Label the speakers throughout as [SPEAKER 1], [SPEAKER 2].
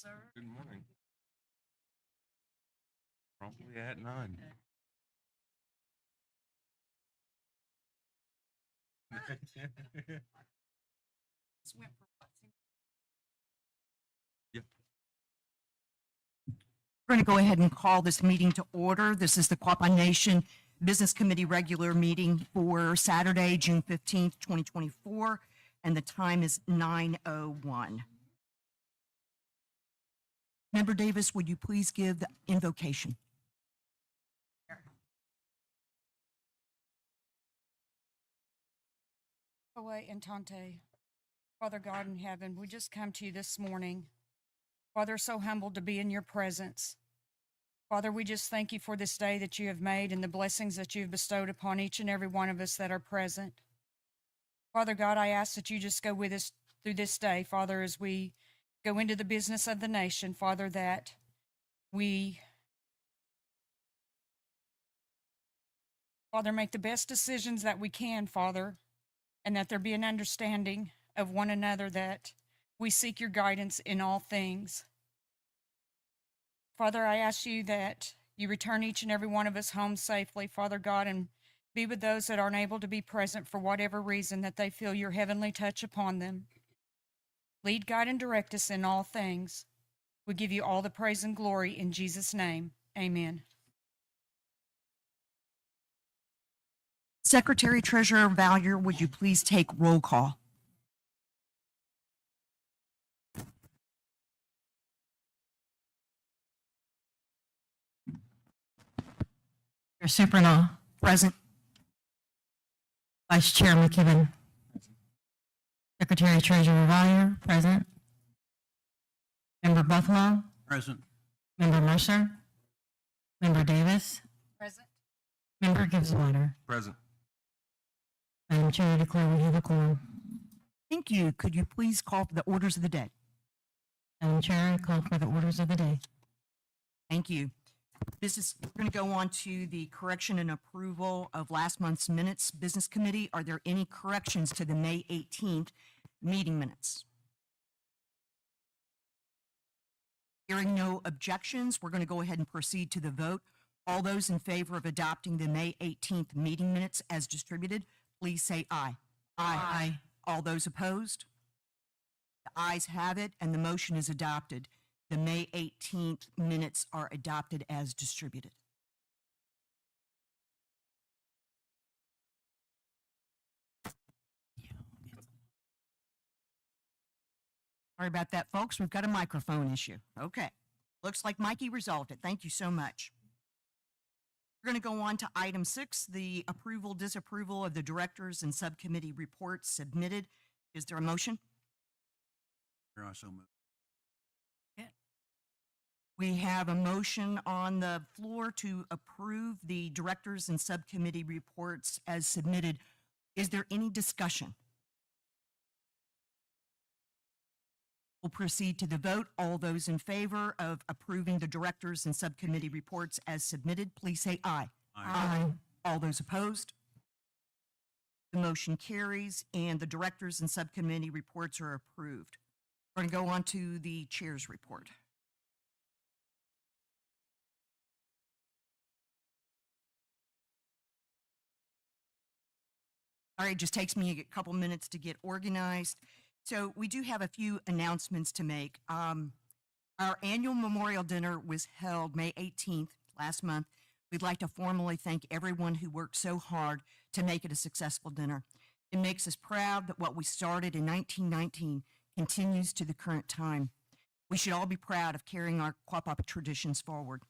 [SPEAKER 1] sir.
[SPEAKER 2] Good morning. Promptly at 9.
[SPEAKER 1] Just went for what?
[SPEAKER 2] Yep.
[SPEAKER 3] We're going to go ahead and call this meeting to order. This is the Quapaw Nation Business Committee regular meeting for Saturday, June 15th, 2024, and the time is 9:01. Member Davis, would you please give the invocation?
[SPEAKER 1] Away and Tante, Father God in heaven, we just come to you this morning. Father, so humbled to be in your presence. Father, we just thank you for this day that you have made and the blessings that you've bestowed upon each and every one of us that are present. Father God, I ask that you just go with us through this day, Father, as we go into the business of the nation, Father, that we, Father, make the best decisions that we can, Father, and that there be an understanding of one another, that we seek your guidance in all things. Father, I ask you that you return each and every one of us home safely, Father God, and be with those that aren't able to be present for whatever reason, that they feel your heavenly touch upon them. Lead, guide, and direct us in all things. We give you all the praise and glory in Jesus' name. Amen.
[SPEAKER 3] Secretary Treasurer Valier, would you please take roll call?
[SPEAKER 4] Chair Supernaw,
[SPEAKER 3] Present.
[SPEAKER 4] Vice Chair McKibben, Secretary Treasurer Valier, present. Member Buffalo,
[SPEAKER 2] Present.
[SPEAKER 4] Member Mercer, Member Davis,
[SPEAKER 1] Present.
[SPEAKER 4] Member Gibbswater.
[SPEAKER 2] Present.
[SPEAKER 4] Madam Chair, I declare we have a quorum.
[SPEAKER 3] Thank you. Could you please call for the orders of the day?
[SPEAKER 4] Madam Chair, I call for the orders of the day.
[SPEAKER 3] Thank you. We're going to go on to the correction and approval of last month's minutes. Business Committee, are there any corrections to the May 18th meeting minutes? Hearing no objections, we're going to go ahead and proceed to the vote. All those in favor of adopting the May 18th meeting minutes as distributed, please say aye.
[SPEAKER 1] Aye.
[SPEAKER 3] All those opposed? The ayes have it, and the motion is adopted. The May 18th minutes are adopted as distributed. Sorry about that, folks. We've got a microphone issue. Okay. Looks like Mikey resolved it. Thank you so much. We're going to go on to item 6, the approval, disapproval of the directors and subcommittee reports submitted. Is there a motion?
[SPEAKER 2] Here I so move.
[SPEAKER 3] We have a motion on the floor to approve the directors and subcommittee reports as submitted. Is there any discussion? We'll proceed to the vote. All those in favor of approving the directors and subcommittee reports as submitted, please say aye.
[SPEAKER 4] Aye.
[SPEAKER 3] All those opposed? The motion carries, and the directors and subcommittee reports are approved. We're going to go on to the chair's report. All right, just takes me a couple minutes to get organized. So we do have a few announcements to make. Our annual memorial dinner was held May 18th, last month. We'd like to formally thank everyone who worked so hard to make it a successful dinner. It makes us proud that what we started in 1919 continues to the current time. We should all be proud of carrying our Quapaw traditions forward.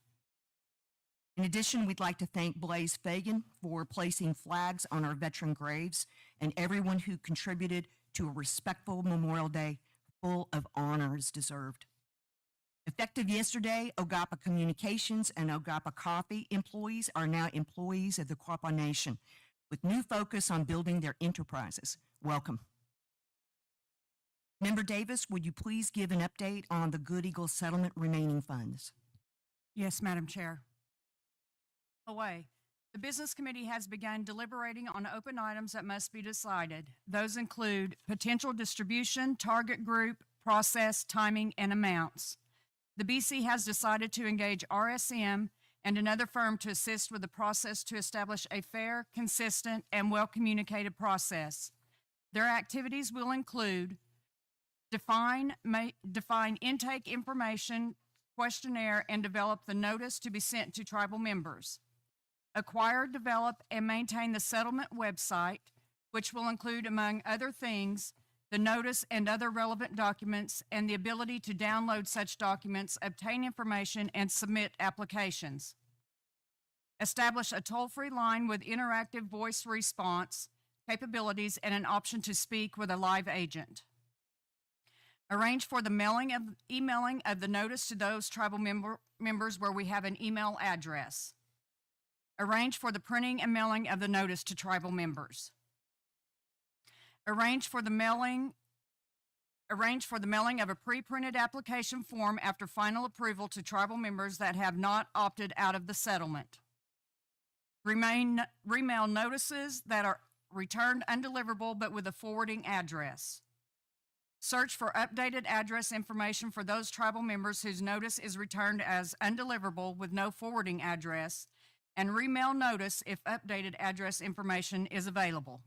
[SPEAKER 3] In addition, we'd like to thank Blaze Fagan for placing flags on our veteran graves and everyone who contributed to a respectful Memorial Day full of honor is deserved. Effective yesterday, O-gah-pah Communications and O-gah-pah Coffee employees are now employees of the Quapaw Nation with new focus on building their enterprises. Welcome. Member Davis, would you please give an update on the Good Eagle settlement remaining funds?
[SPEAKER 1] Yes, Madam Chair. Away. The Business Committee has begun deliberating on open items that must be decided. Those include potential distribution, target group, process, timing, and amounts. The BC has decided to engage RSM and another firm to assist with the process to establish a fair, consistent, and well-communicated process. Their activities will include define intake information, questionnaire, and develop the notice to be sent to tribal members. Acquire, develop, and maintain the settlement website, which will include, among other things, the notice and other relevant documents, and the ability to download such documents, obtain information, and submit applications. Establish a toll-free line with interactive voice response capabilities and an option to speak with a live agent. Arrange for the emailing of the notice to those tribal members where we have an email address. Arrange for the printing and mailing of the notice to tribal members. Arrange for the mailing of a pre-printed application form after final approval to tribal members that have not opted out of the settlement. Remail notices that are returned undeliverable but with a forwarding address. Search for updated address information for those tribal members whose notice is returned as undeliverable with no forwarding address, and remail notice if updated address information is available.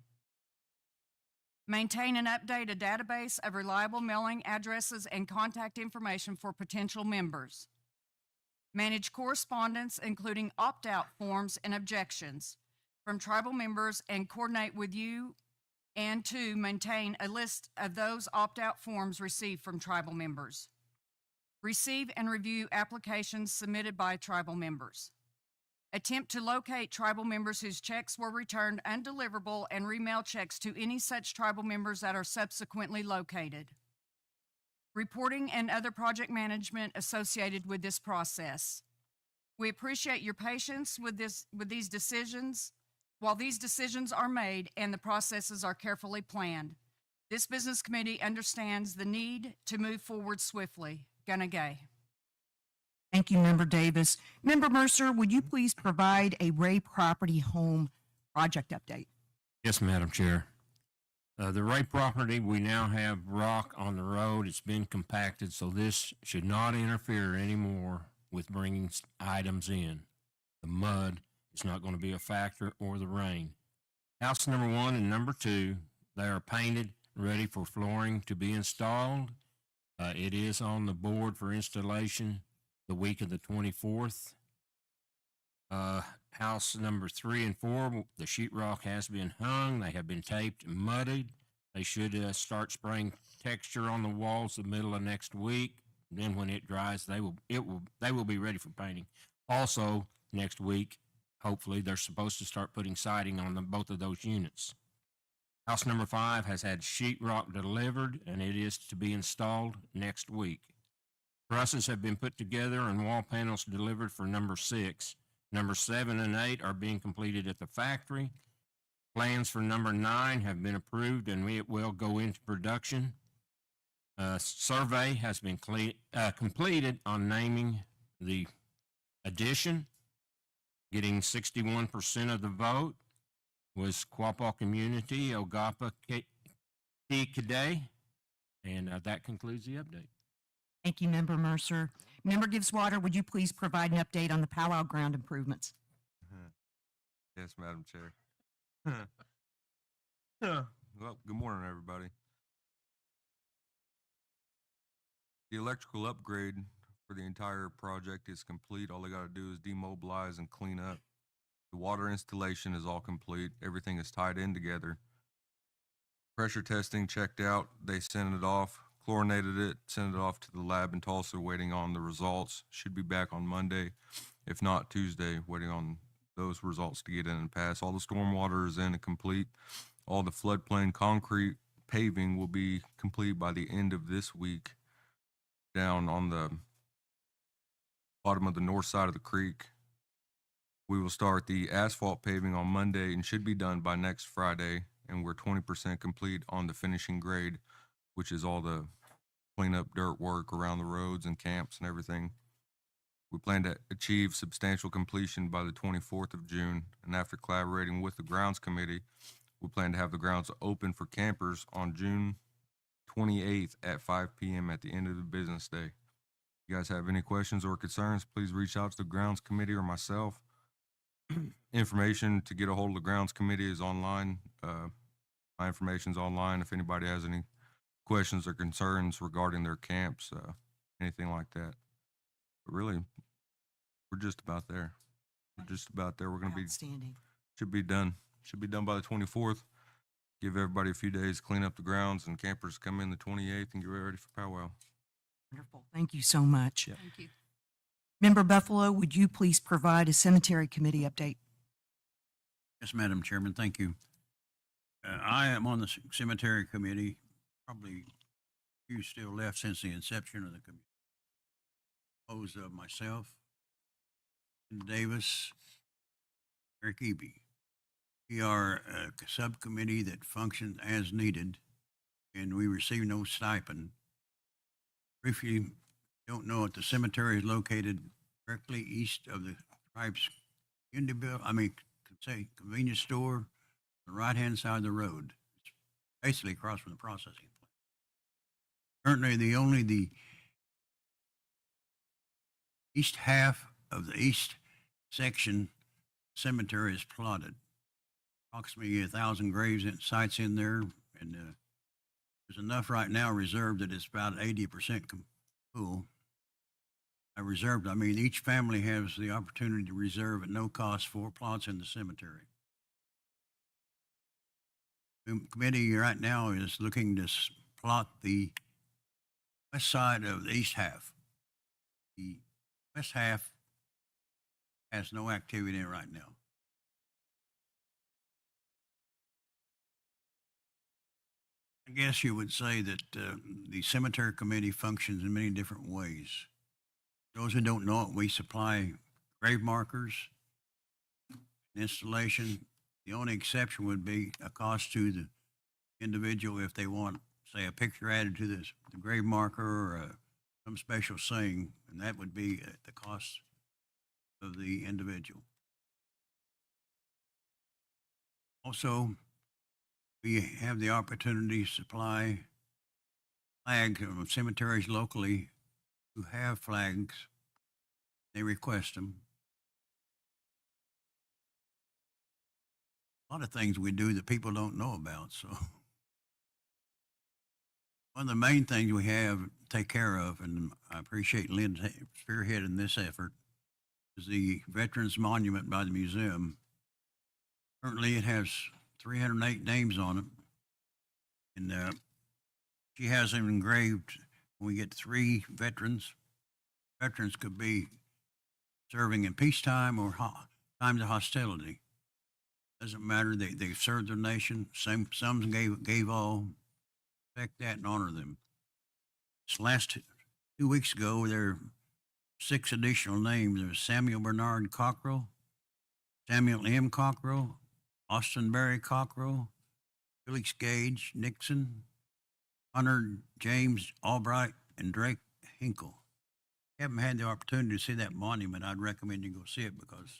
[SPEAKER 1] Maintain and update a database of reliable mailing addresses and contact information for potential members. Manage correspondence, including opt-out forms and objections from tribal members, and coordinate with you and to maintain a list of those opt-out forms received from tribal members. Receive and review applications submitted by tribal members. Attempt to locate tribal members whose checks were returned undeliverable and remail checks to any such tribal members that are subsequently located. Reporting and other project management associated with this process. We appreciate your patience with these decisions while these decisions are made and the processes are carefully planned. This business committee understands the need to move forward swiftly. Gunagay.
[SPEAKER 3] Thank you, Member Davis. Member Mercer, would you please provide a Ray Property Home project update?
[SPEAKER 5] Yes, Madam Chair. The Ray property, we now have rock on the road. It's been compacted, so this should not interfere anymore with bringing items in. The mud is not going to be a factor, or the rain. House number 1 and number 2, they are painted, ready for flooring to be installed. It is on the board for installation the week of the 24th. House number 3 and 4, the sheetrock has been hung. They have been taped and muddied. They should start spraying texture on the walls the middle of next week. Then when it dries, they will be ready for painting. Also, next week, hopefully, they're supposed to start putting siding on both of those units. House number 5 has had sheetrock delivered, and it is to be installed next week. Trusses have been put together and wall panels delivered for number 6. Number 7 and 8 are being completed at the factory. Plans for number 9 have been approved, and it will go into production. Survey has been completed on naming the addition. Getting 61% of the vote was Quapaw Community, O-gah-pah today, and that concludes the update.
[SPEAKER 3] Thank you, Member Mercer. Member Gibbs-Water, would you please provide an update on the powwow ground improvements?
[SPEAKER 6] Yes, Madam Chair. Well, good morning, everybody. The electrical upgrade for the entire project is complete. All they got to do is demobilize and clean up. The water installation is all complete. Everything is tied in together. Pressure testing checked out. They sent it off, chlorinated it, sent it off to the lab in Tulsa, waiting on the results. Should be back on Monday, if not Tuesday, waiting on those results to get in and pass. All the stormwater is in and complete. All the floodplain concrete paving will be complete by the end of this week down on the bottom of the north side of the creek. We will start the asphalt paving on Monday and should be done by next Friday, and we're 20% complete on the finishing grade, which is all the cleanup dirt work around the roads and camps and everything. We plan to achieve substantial completion by the 24th of June, and after collaborating with the grounds committee, we plan to have the grounds open for campers on June 28th at 5 p.m. at the end of the business day. you guys have any questions or concerns, please reach out to the grounds committee or myself. Information to get a hold of the grounds committee is online. My information's online. If anybody has any questions or concerns regarding their camps, anything like that. But really, we're just about there. We're just about there. We're gonna be
[SPEAKER 3] Outstanding.
[SPEAKER 6] should be done. Should be done by the 24th. Give everybody a few days, clean up the grounds, and campers come in the 28th and get ready for powwow.
[SPEAKER 3] Wonderful. Thank you so much.
[SPEAKER 6] Yeah.
[SPEAKER 1] Thank you.
[SPEAKER 3] Member Buffalo, would you please provide a cemetery committee update?
[SPEAKER 7] Yes, Madam Chairman, thank you. I am on the cemetery committee, probably few still left since the inception of the committee. Composed of myself, and Davis, Eric Eby. We are a subcommittee that functions as needed, and we receive no stipend. Briefly, don't know it, the cemetery is located directly east of the tribe's convenience store, on the right-hand side of the road. It's basically across from the processing plant. Currently, the east half of the east section cemetery is plotted. Approximately 1,000 graves and sites in there, and there's enough right now reserved that it's about 80% full. I mean each family has the opportunity to reserve at no cost 4 plots in the cemetery. The committee right now is looking to plot the west side of the east half. The west half has no activity in it right now. I guess you would say that the cemetery committee functions in many different ways. Those who don't know it, we supply grave markers, installation. The only exception would be a cost to the individual if they want, say, a picture added to the grave marker or some special saying, and that would be at the cost of the individual. Also, we have the opportunity to supply flags from cemeteries locally who have flags. They request them. A lot of things we do that people don't know about. So one of the main things we have to take care of, and I appreciate Lynn spearheading this effort, is the Veterans Monument by the museum. Currently, it has 308 names on it, and she has them engraved. When we get 3 veterans, veterans could be serving in peacetime or times of hostility. Doesn't matter. They've served their nation. Some gave all. Respect that and honor them. This last 2 weeks ago, there were 6 additional names. There was Samuel Bernard Cockrell, Samuel M. Cockrell, Austin Barry Cockrell, Felix Gage Nixon, Hunter James Albright, and Drake Hinkle. If you haven't had the opportunity to see that monument, I'd recommend you go see it because,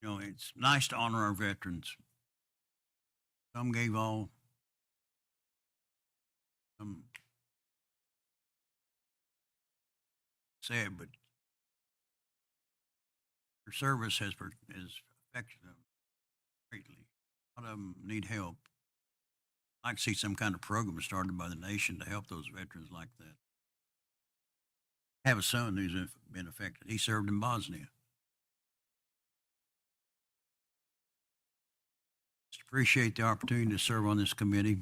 [SPEAKER 7] it's nice to honor our veterans. Some gave all. Some sad, but their service has affected them greatly. A lot of them need help. I'd like to see some kind of program started by the nation to help those veterans like that. I have a son who's been affected. He served in Bosnia. Just appreciate the opportunity to serve on this committee.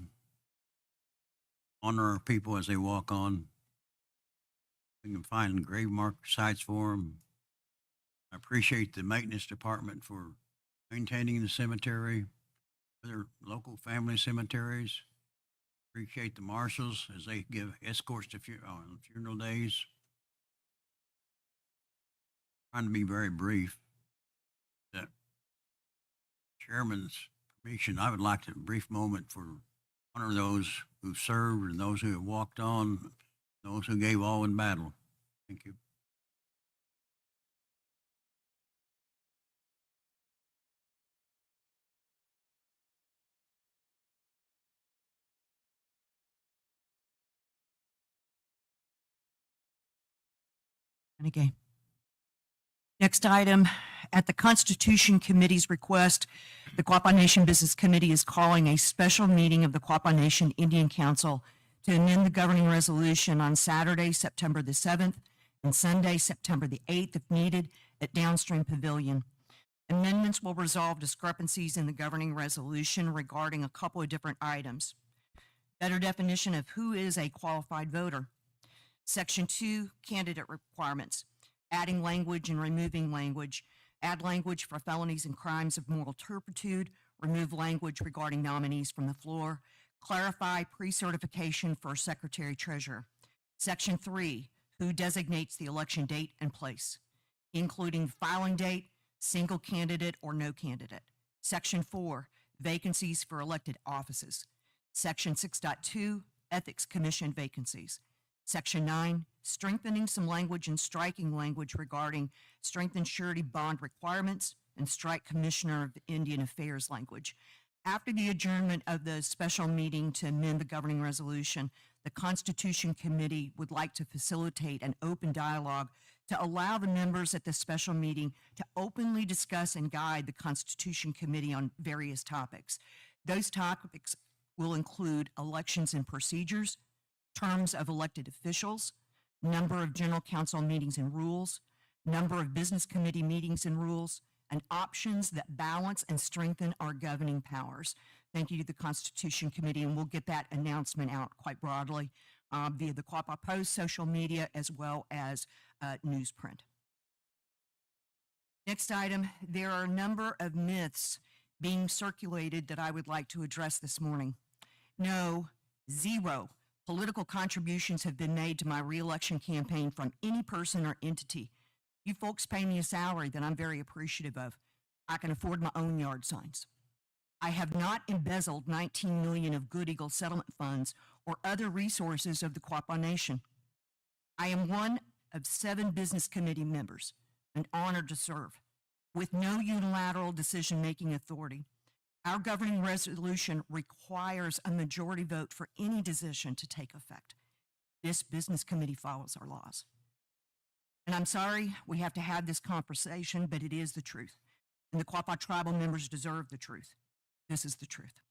[SPEAKER 7] Honor our people as they walk on. We can find grave marker sites for them. I appreciate the maintenance department for maintaining the cemetery, other local family cemeteries. Appreciate the marshals as they give escorts to on funeral days. Trying to be very brief. That Chairman's permission, I would like to brief moment for honor those who served and those who have walked on, those who gave all in battle. Thank you.
[SPEAKER 3] And again. Next item, at the Constitution Committee's request, the Quapaw Nation Business Committee is calling a special meeting of the Quapaw Nation Indian Council to amend the governing resolution on Saturday, September the 7th, and Sunday, September the 8th, if needed, at Downstream Pavilion. Amendments will resolve discrepancies in the governing resolution regarding a couple of different items. Better definition of who is a qualified voter. Section 2, candidate requirements. Adding language and removing language. Add language for felonies and crimes of moral turpitude. Remove language regarding nominees from the floor. Clarify pre-certification for secretary-treasurer. Section 3, who designates the election date and place, including filing date, single candidate or no candidate. Section 4, vacancies for elected offices. Section 6.2, Ethics Commission vacancies. Section 9, strengthening some language and striking language regarding strengthened surety bond requirements and strike Commissioner of Indian Affairs language. After the adjournment of the special meeting to amend the governing resolution, the Constitution Committee would like to facilitate an open dialogue to allow the members at the special meeting to openly discuss and guide the Constitution Committee on various topics. Those topics will include elections and procedures, terms of elected officials, number of general council meetings and rules, number of business committee meetings and rules, and options that balance and strengthen our governing powers. Thank you to the Constitution Committee, and we'll get that announcement out quite broadly via the Quapaw Post, social media, as well as newsprint. Next item, there are a number of myths being circulated that I would like to address this morning. No, zero political contributions have been made to my reelection campaign from any person or entity. You folks pay me a salary that I'm very appreciative of. I can afford my own yard signs. I have not embezzled 19 million of Good Eagle settlement funds or other resources of the Quapaw Nation. I am one of 7 business committee members and honored to serve with no unilateral decision-making authority. Our governing resolution requires a majority vote for any decision to take effect. This business committee follows our laws. And I'm sorry we have to have this conversation, but it is the truth. And the Quapaw tribal members deserve the truth. This is the truth.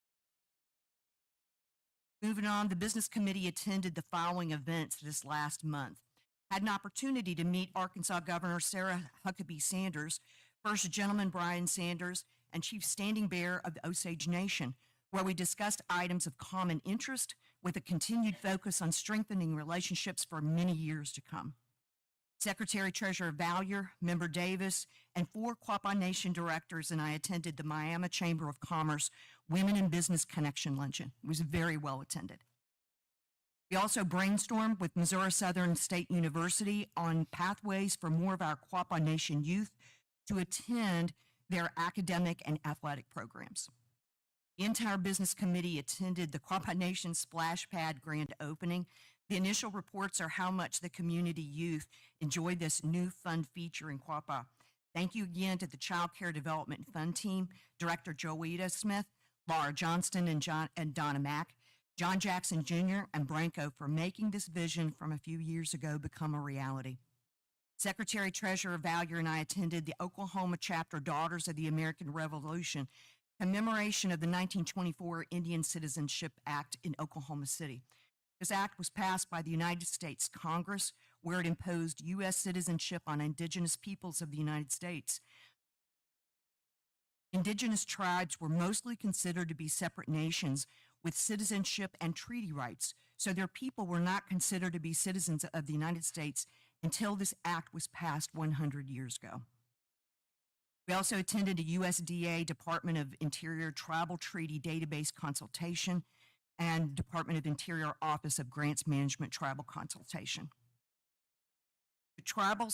[SPEAKER 3] Moving on, the business committee attended the following events this last month. Had an opportunity to meet Arkansas Governor Sarah Huckabee Sanders, First Gentleman Brian Sanders, and Chief Standing Bearer of the Osage Nation, where we discussed items of common interest with a continued focus on strengthening relationships for many years to come. Secretary Treasurer Vallier, Member Davis, and 4 Quapaw Nation directors and I attended the Miami Chamber of Commerce Women in Business Connection Luncheon. It was very well attended. We also brainstormed with Missouri Southern State University on pathways for more of our Quapaw Nation youth to attend their academic and athletic programs. The entire business committee attended the Quapaw Nation Splash Pad grand opening. The initial reports are how much the community youth enjoyed this new fun feature in Quapaw. Thank you again to the Child Care Development Fund team, Director Joetta Smith, Laura Johnston, and Donna Mack, John Jackson Jr., and Branko for making this vision from a few years ago become a reality. Secretary Treasurer Vallier and I attended the Oklahoma chapter Daughters of the American Revolution, commemoration of the 1924 Indian Citizenship Act in Oklahoma City. This act was passed by the United States Congress, where it imposed U.S. citizenship on indigenous peoples of the United States. Indigenous tribes were mostly considered to be separate nations with citizenship and treaty rights, so their people were not considered to be citizens of the United States until this act was passed 100 years ago. We also attended a USDA Department of Interior Tribal Treaty Database consultation and Department of Interior Office of Grants Management Tribal consultation. The Tribal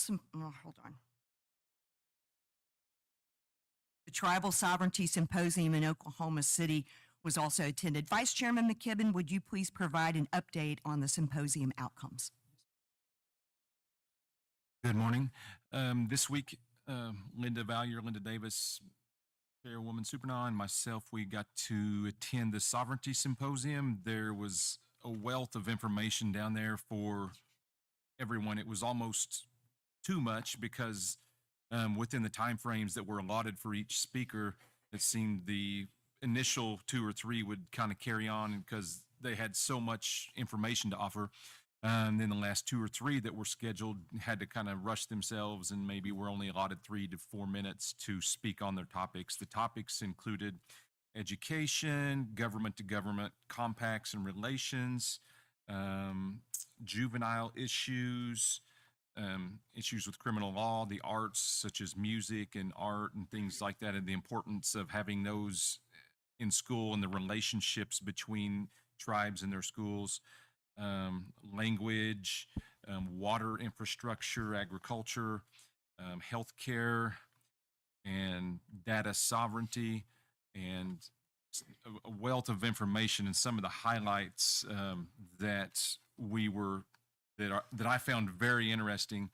[SPEAKER 3] Sovereignty Symposium in Oklahoma City was also attended. Vice Chairman McKibben, would you please provide an update on the symposium outcomes?
[SPEAKER 8] Good morning. This week, Linda Vallier, Linda Davis, Chairwoman Supernaw, and myself, we got to attend the Sovereignty Symposium. There was a wealth of information down there for everyone. It was almost too much because within the time frames that were allotted for each speaker, it seemed the initial two or three would kind of carry on because they had so much information to offer. And then the last two or three that were scheduled had to kind of rush themselves and maybe were only allotted 3 to 4 minutes to speak on their topics. The topics included education, government to government compacts and relations, juvenile issues, issues with criminal law, the arts such as music and art and things like that, and the importance of having those in school and the relationships between tribes and their schools, language, water infrastructure, agriculture, healthcare, and data sovereignty, and a wealth of information. And some of the highlights that we were that I found very interesting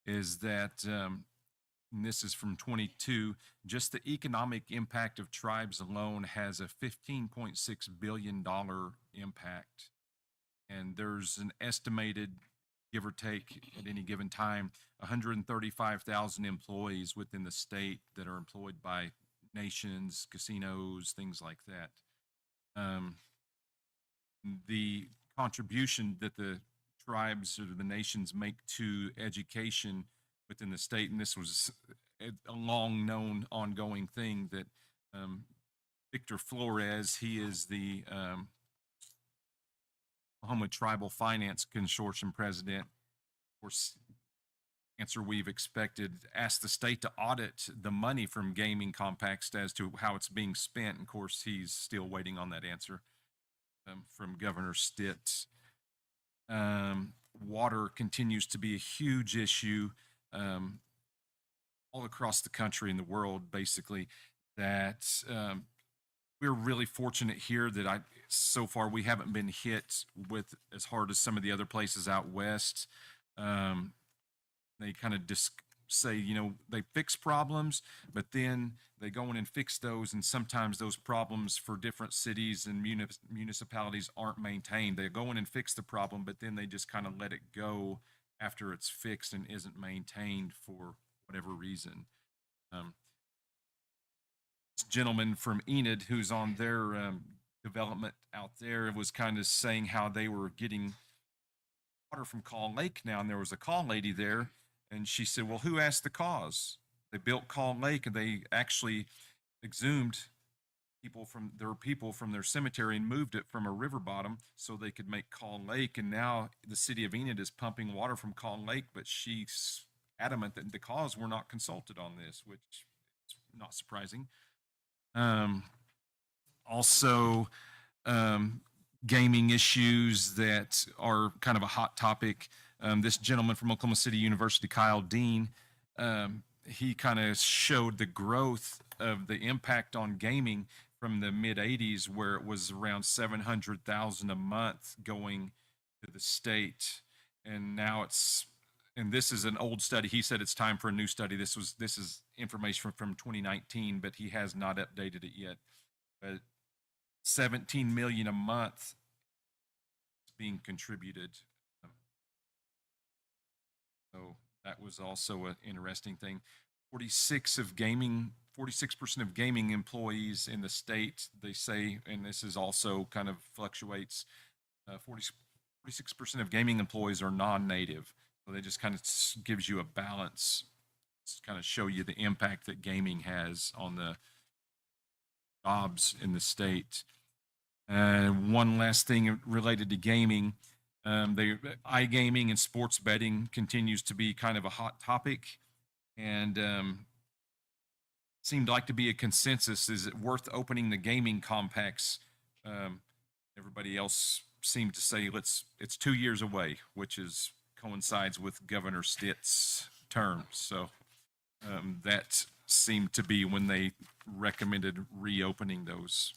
[SPEAKER 8] is that, and this is from 22, just the economic impact of tribes alone has a $15.6 billion impact. And there's an estimated, give or take at any given time, 135,000 employees within the state that are employed by nations, casinos, things like that. The contribution that the tribes or the nations make to education within the state, and this was a long known ongoing thing that Victor Flores, he is the Oklahoma Tribal Finance Consortium president. Of course, answer we've expected, asked the state to audit the money from gaming compacts as to how it's being spent. And of course, he's still waiting on that answer from Governor Stitt. Water continues to be a huge issue all across the country and the world, basically, that we're really fortunate here that so far we haven't been hit with as hard as some of the other places out west. They kind of say, you know, they fix problems, but then they go in and fix those. And sometimes those problems for different cities and municipalities aren't maintained. They go in and fix the problem, but then they just kind of let it go after it's fixed and isn't maintained for whatever reason. This gentleman from Enid, who's on their development out there, was kind of saying how they were getting water from Call Lake now, and there was a call lady there, and she said, well, who asked the cause? They built Call Lake, and they actually exhumed people from their cemetery and moved it from a river bottom so they could make Call Lake. And now the city of Enid is pumping water from Call Lake, but she's adamant that the cause were not consulted on this, which is not surprising. Also, gaming issues that are kind of a hot topic. This gentleman from Oklahoma City University, Kyle Dean, he kind of showed the growth of the impact on gaming from the mid 80s, where it was around 700,000 a month going to the state. And now and this is an old study. He said it's time for a new study. This is information from 2019, but he has not updated it yet. But 17 million a month is being contributed. So that was also an interesting thing. 46% of gaming employees in the state, they say, and this is also kind of fluctuates, 46% of gaming employees are non-native. So they just kind of gives you a balance, kind of show you the impact that gaming has on the jobs in the state. One last thing related to gaming, iGaming and sports betting continues to be kind of a hot topic, and seemed like to be a consensus. Is it worth opening the gaming compacts? Everybody else seemed to say it's 2 years away, which coincides with Governor Stitt's term. So that seemed to be when they recommended reopening those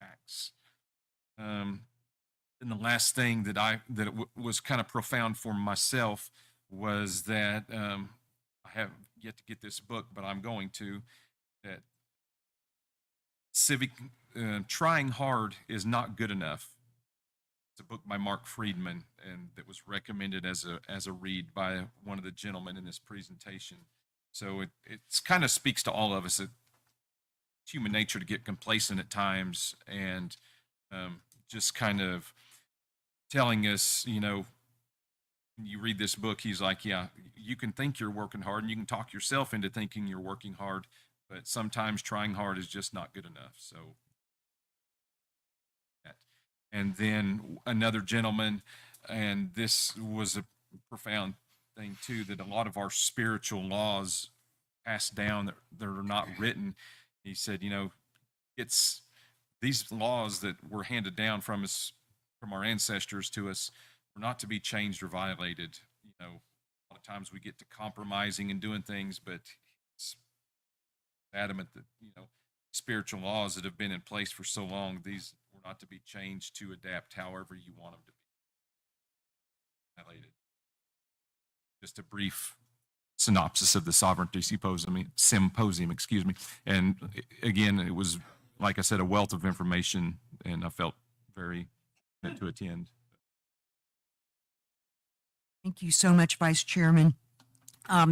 [SPEAKER 8] acts. And the last thing that was kind of profound for myself was that I have yet to get this book, but I'm going to. That trying hard is not good enough. It's a book by Mark Friedman, and that was recommended as a read by one of the gentlemen in this presentation. So it's kind of speaks to all of us. It's human nature to get complacent at times, and just kind of telling us, you know, when you read this book, he's like, yeah, you can think you're working hard, and you can talk yourself into thinking you're working hard, but sometimes trying hard is just not good enough. So. And then another gentleman, and this was a profound thing too, that a lot of our spiritual laws passed down that are not written. He said, you know, it's these laws that were handed down from us, from our ancestors to us, were not to be changed or violated. You know, a lot of times we get to compromising and doing things, but it's adamant that, you know, spiritual laws that have been in place for so long, these were not to be changed to adapt however you want them to be violated. Just a brief synopsis of the sovereignty symposium, excuse me. And again, it was, like I said, a wealth of information, and I felt very meant to attend.
[SPEAKER 3] Thank you so much, Vice Chairman.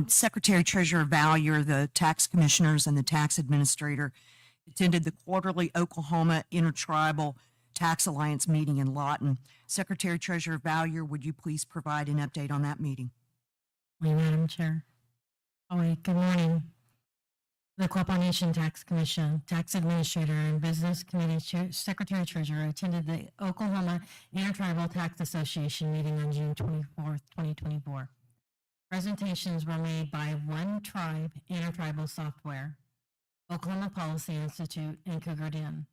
[SPEAKER 3] Secretary Treasurer Valier, the tax commissioners, and the tax administrator attended the quarterly Oklahoma Intertribal Tax Alliance meeting in Lawton. Secretary Treasurer Valier, would you please provide an update on that meeting?
[SPEAKER 4] Oui, Madam Chair. Oh, wait, good morning. The Quapaw Nation Tax Commission, Tax Administrator, and Business Committee Secretary Treasurer attended the Oklahoma Intertribal Tax Association meeting on June 24th, 2024. Presentations were made by One Tribe Intertribal Software, Oklahoma Policy Institute, and Cougar Den.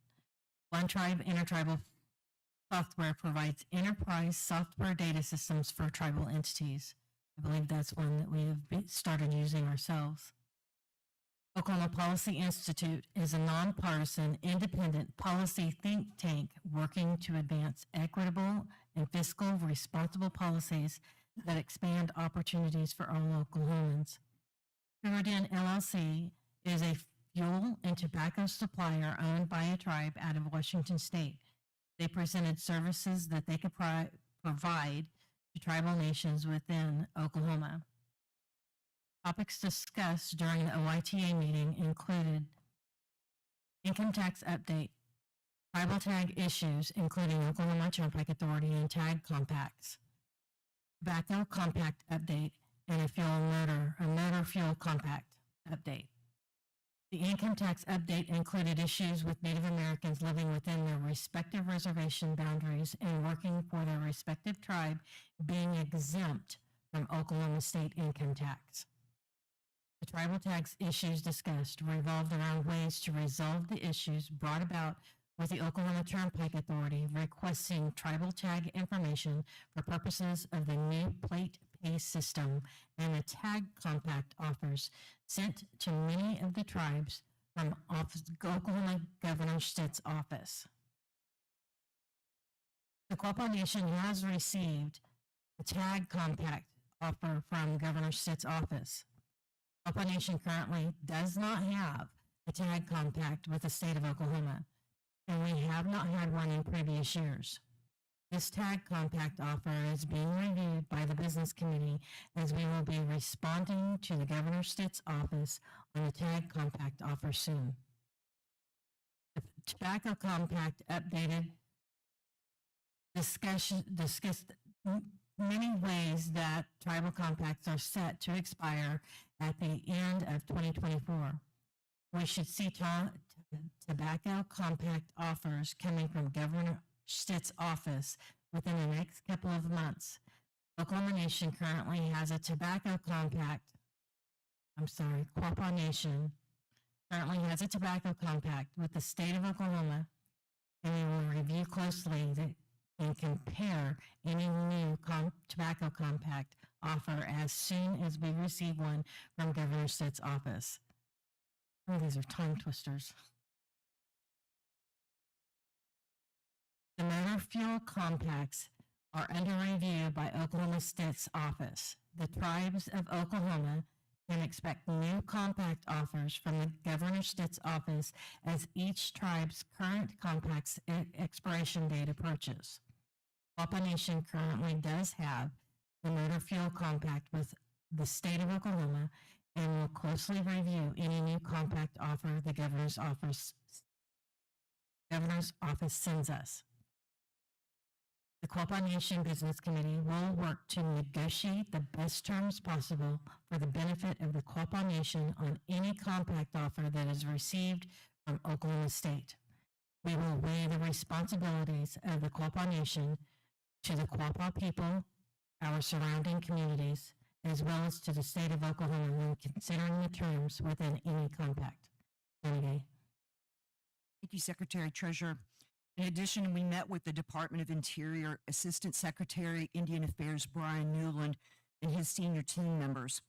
[SPEAKER 4] One Tribe Intertribal Software provides enterprise software data systems for tribal entities. I believe that's one that we have started using ourselves. Oklahoma Policy Institute is a nonpartisan, independent policy think tank working to advance equitable and fiscal responsible policies that expand opportunities for all Oklahomans. Cougar Den LLC is a fuel and tobacco supplier owned by a tribe out of Washington State. They presented services that they could provide to tribal nations within Oklahoma. Topics discussed during the OITA meeting included income tax update, tribal tag issues, including Oklahoma Turnpike Authority and tag compacts, tobacco compact update, and a motor fuel compact update. The income tax update included issues with Native Americans living within their respective reservation boundaries and working for their respective tribe being exempt from Oklahoma state income tax. The tribal tax issues discussed revolved around ways to resolve the issues brought about with the Oklahoma Turnpike Authority requesting tribal tag information for purposes of the new plate pay system and the tag compact offers sent to many of the tribes from Oklahoma Governor Stitt's office. The Quapaw Nation has received the tag compact offer from Governor Stitt's office. Quapaw Nation currently does not have a tag compact with the state of Oklahoma, and we have not had one in previous years. This tag compact offer is being reviewed by the business committee as we will be responding to the Governor Stitt's office on the tag compact offer soon. The tobacco compact updated discussed many ways that tribal compacts are set to expire at the end of 2024. We should see tobacco compact offers coming from Governor Stitt's office within the next couple of months. Oklahoma Nation currently has a tobacco compact. Quapaw Nation currently has a tobacco compact with the state of Oklahoma, and we will review closely and compare any new tobacco compact offer as soon as we receive one from Governor Stitt's office. Oh, these are tongue twisters. The motor fuel compacts are under review by Oklahoma Stitt's office. The tribes of Oklahoma can expect new compact offers from the Governor Stitt's office as each tribe's current compact's expiration date approaches. Quapaw Nation currently does have the motor fuel compact with the state of Oklahoma and will closely review any new compact offer the governor's office sends us. The Quapaw Nation Business Committee will work to negotiate the best terms possible for the benefit of the Quapaw Nation on any compact offer that is received from Oklahoma State. We will weigh the responsibilities of the Quapaw Nation to the Quapaw people, our surrounding communities, as well as to the state of Oklahoma when considering the terms within any compact. Renegade.
[SPEAKER 3] Thank you, Secretary Treasurer. In addition, we met with the Department of Interior Assistant Secretary, Indian Affairs, Brian Newland, and his senior team members.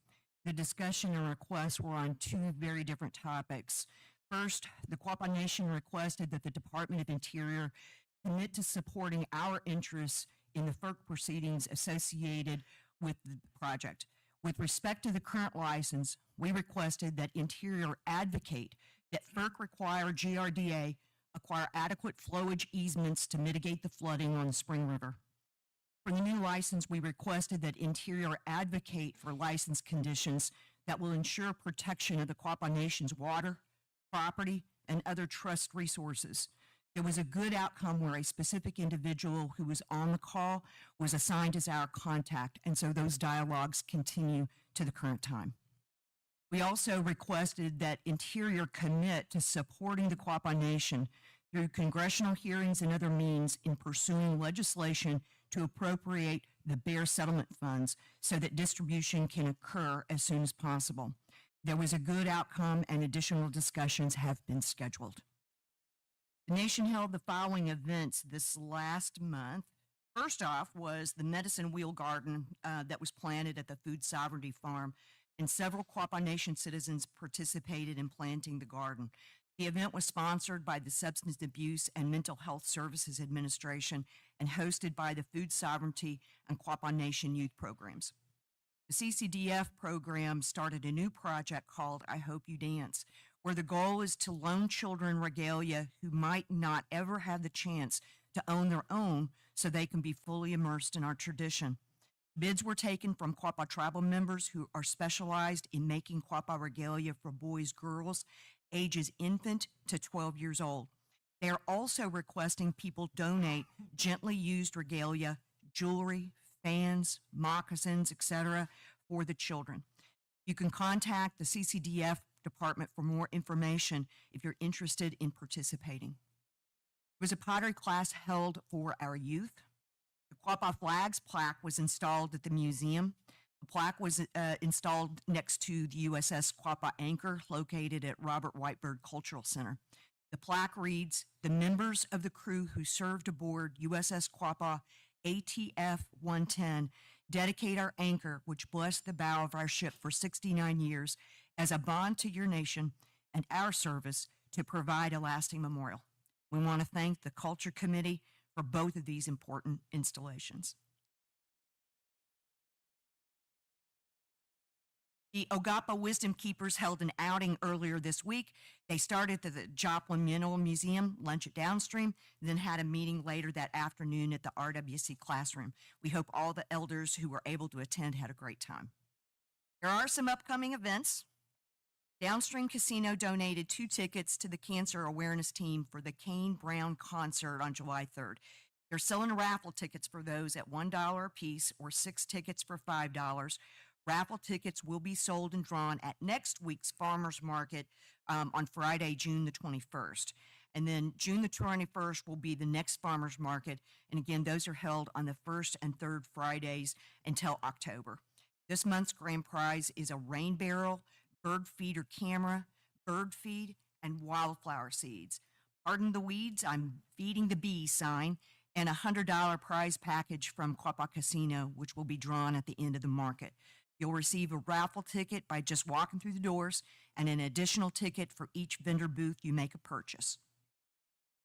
[SPEAKER 3] The discussion and requests were on two very different topics. First, the Quapaw Nation requested that the Department of Interior commit to supporting our interests in the FERC proceedings associated with the project. With respect to the current license, we requested that Interior advocate that FERC require GRDA acquire adequate flowage easements to mitigate the flooding on the Spring River. For the new license, we requested that Interior advocate for license conditions that will ensure protection of the Quapaw Nation's water, property, and other trust resources. There was a good outcome where a specific individual who was on the call was assigned as our contact, and so those dialogues continue to the current time. We also requested that Interior commit to supporting the Quapaw Nation through congressional hearings and other means in pursuing legislation to appropriate the Bear Settlement Funds so that distribution can occur as soon as possible. There was a good outcome and additional discussions have been scheduled. The nation held the following events this last month. First off was the medicine wheel garden that was planted at the Food Sovereignty Farm, and several Quapaw Nation citizens participated in planting the garden. The event was sponsored by the Substance Abuse and Mental Health Services Administration and hosted by the Food Sovereignty and Quapaw Nation Youth Programs. The CCDF program started a new project called I Hope You Dance, where the goal is to loan children regalia who might not ever have the chance to own their own so they can be fully immersed in our tradition. Bids were taken from Quapaw tribal members who are specialized in making Quapaw regalia for boys, girls, ages infant to 12 years old. They are also requesting people donate gently used regalia, jewelry, fans, moccasins, etc. for the children. You can contact the CCDF department for more information if you're interested in participating. There was a pottery class held for our youth. The Quapaw Flags plaque was installed at the museum. The plaque was installed next to the USS Quapaw Anchor located at Robert Whitebird Cultural Center. The plaque reads, "The members of the crew who served aboard USS Quapaw ATF 110 dedicate our anchor, which blessed the bow of our ship for 69 years, as a bond to your nation and our service to provide a lasting memorial." We want to thank the Culture Committee for both of these important installations. The O-Guah-Pah Wisdom Keepers held an outing earlier this week. They started at the Joplin Mineral Museum, lunch at Downstream, then had a meeting later that afternoon at the RWC classroom. We hope all the elders who were able to attend had a great time. There are some upcoming events. Downstream Casino donated 2 tickets to the Cancer Awareness Team for the Kane Brown concert on July 3rd. They're selling raffle tickets for those at $1 a piece or 6 tickets for $5. Raffle tickets will be sold and drawn at next week's farmers market on Friday, June the 21st. And then June the 21st will be the next farmers market. And again, those are held on the first and third Fridays until October. This month's grand prize is a rain barrel, bird feeder camera, bird feed, and wildflower seeds. Pardon the weeds, I'm feeding the bee sign, and a $100 prize package from Quapaw Casino, which will be drawn at the end of the market. You'll receive a raffle ticket by just walking through the doors and an additional ticket for each vendor booth you make a purchase.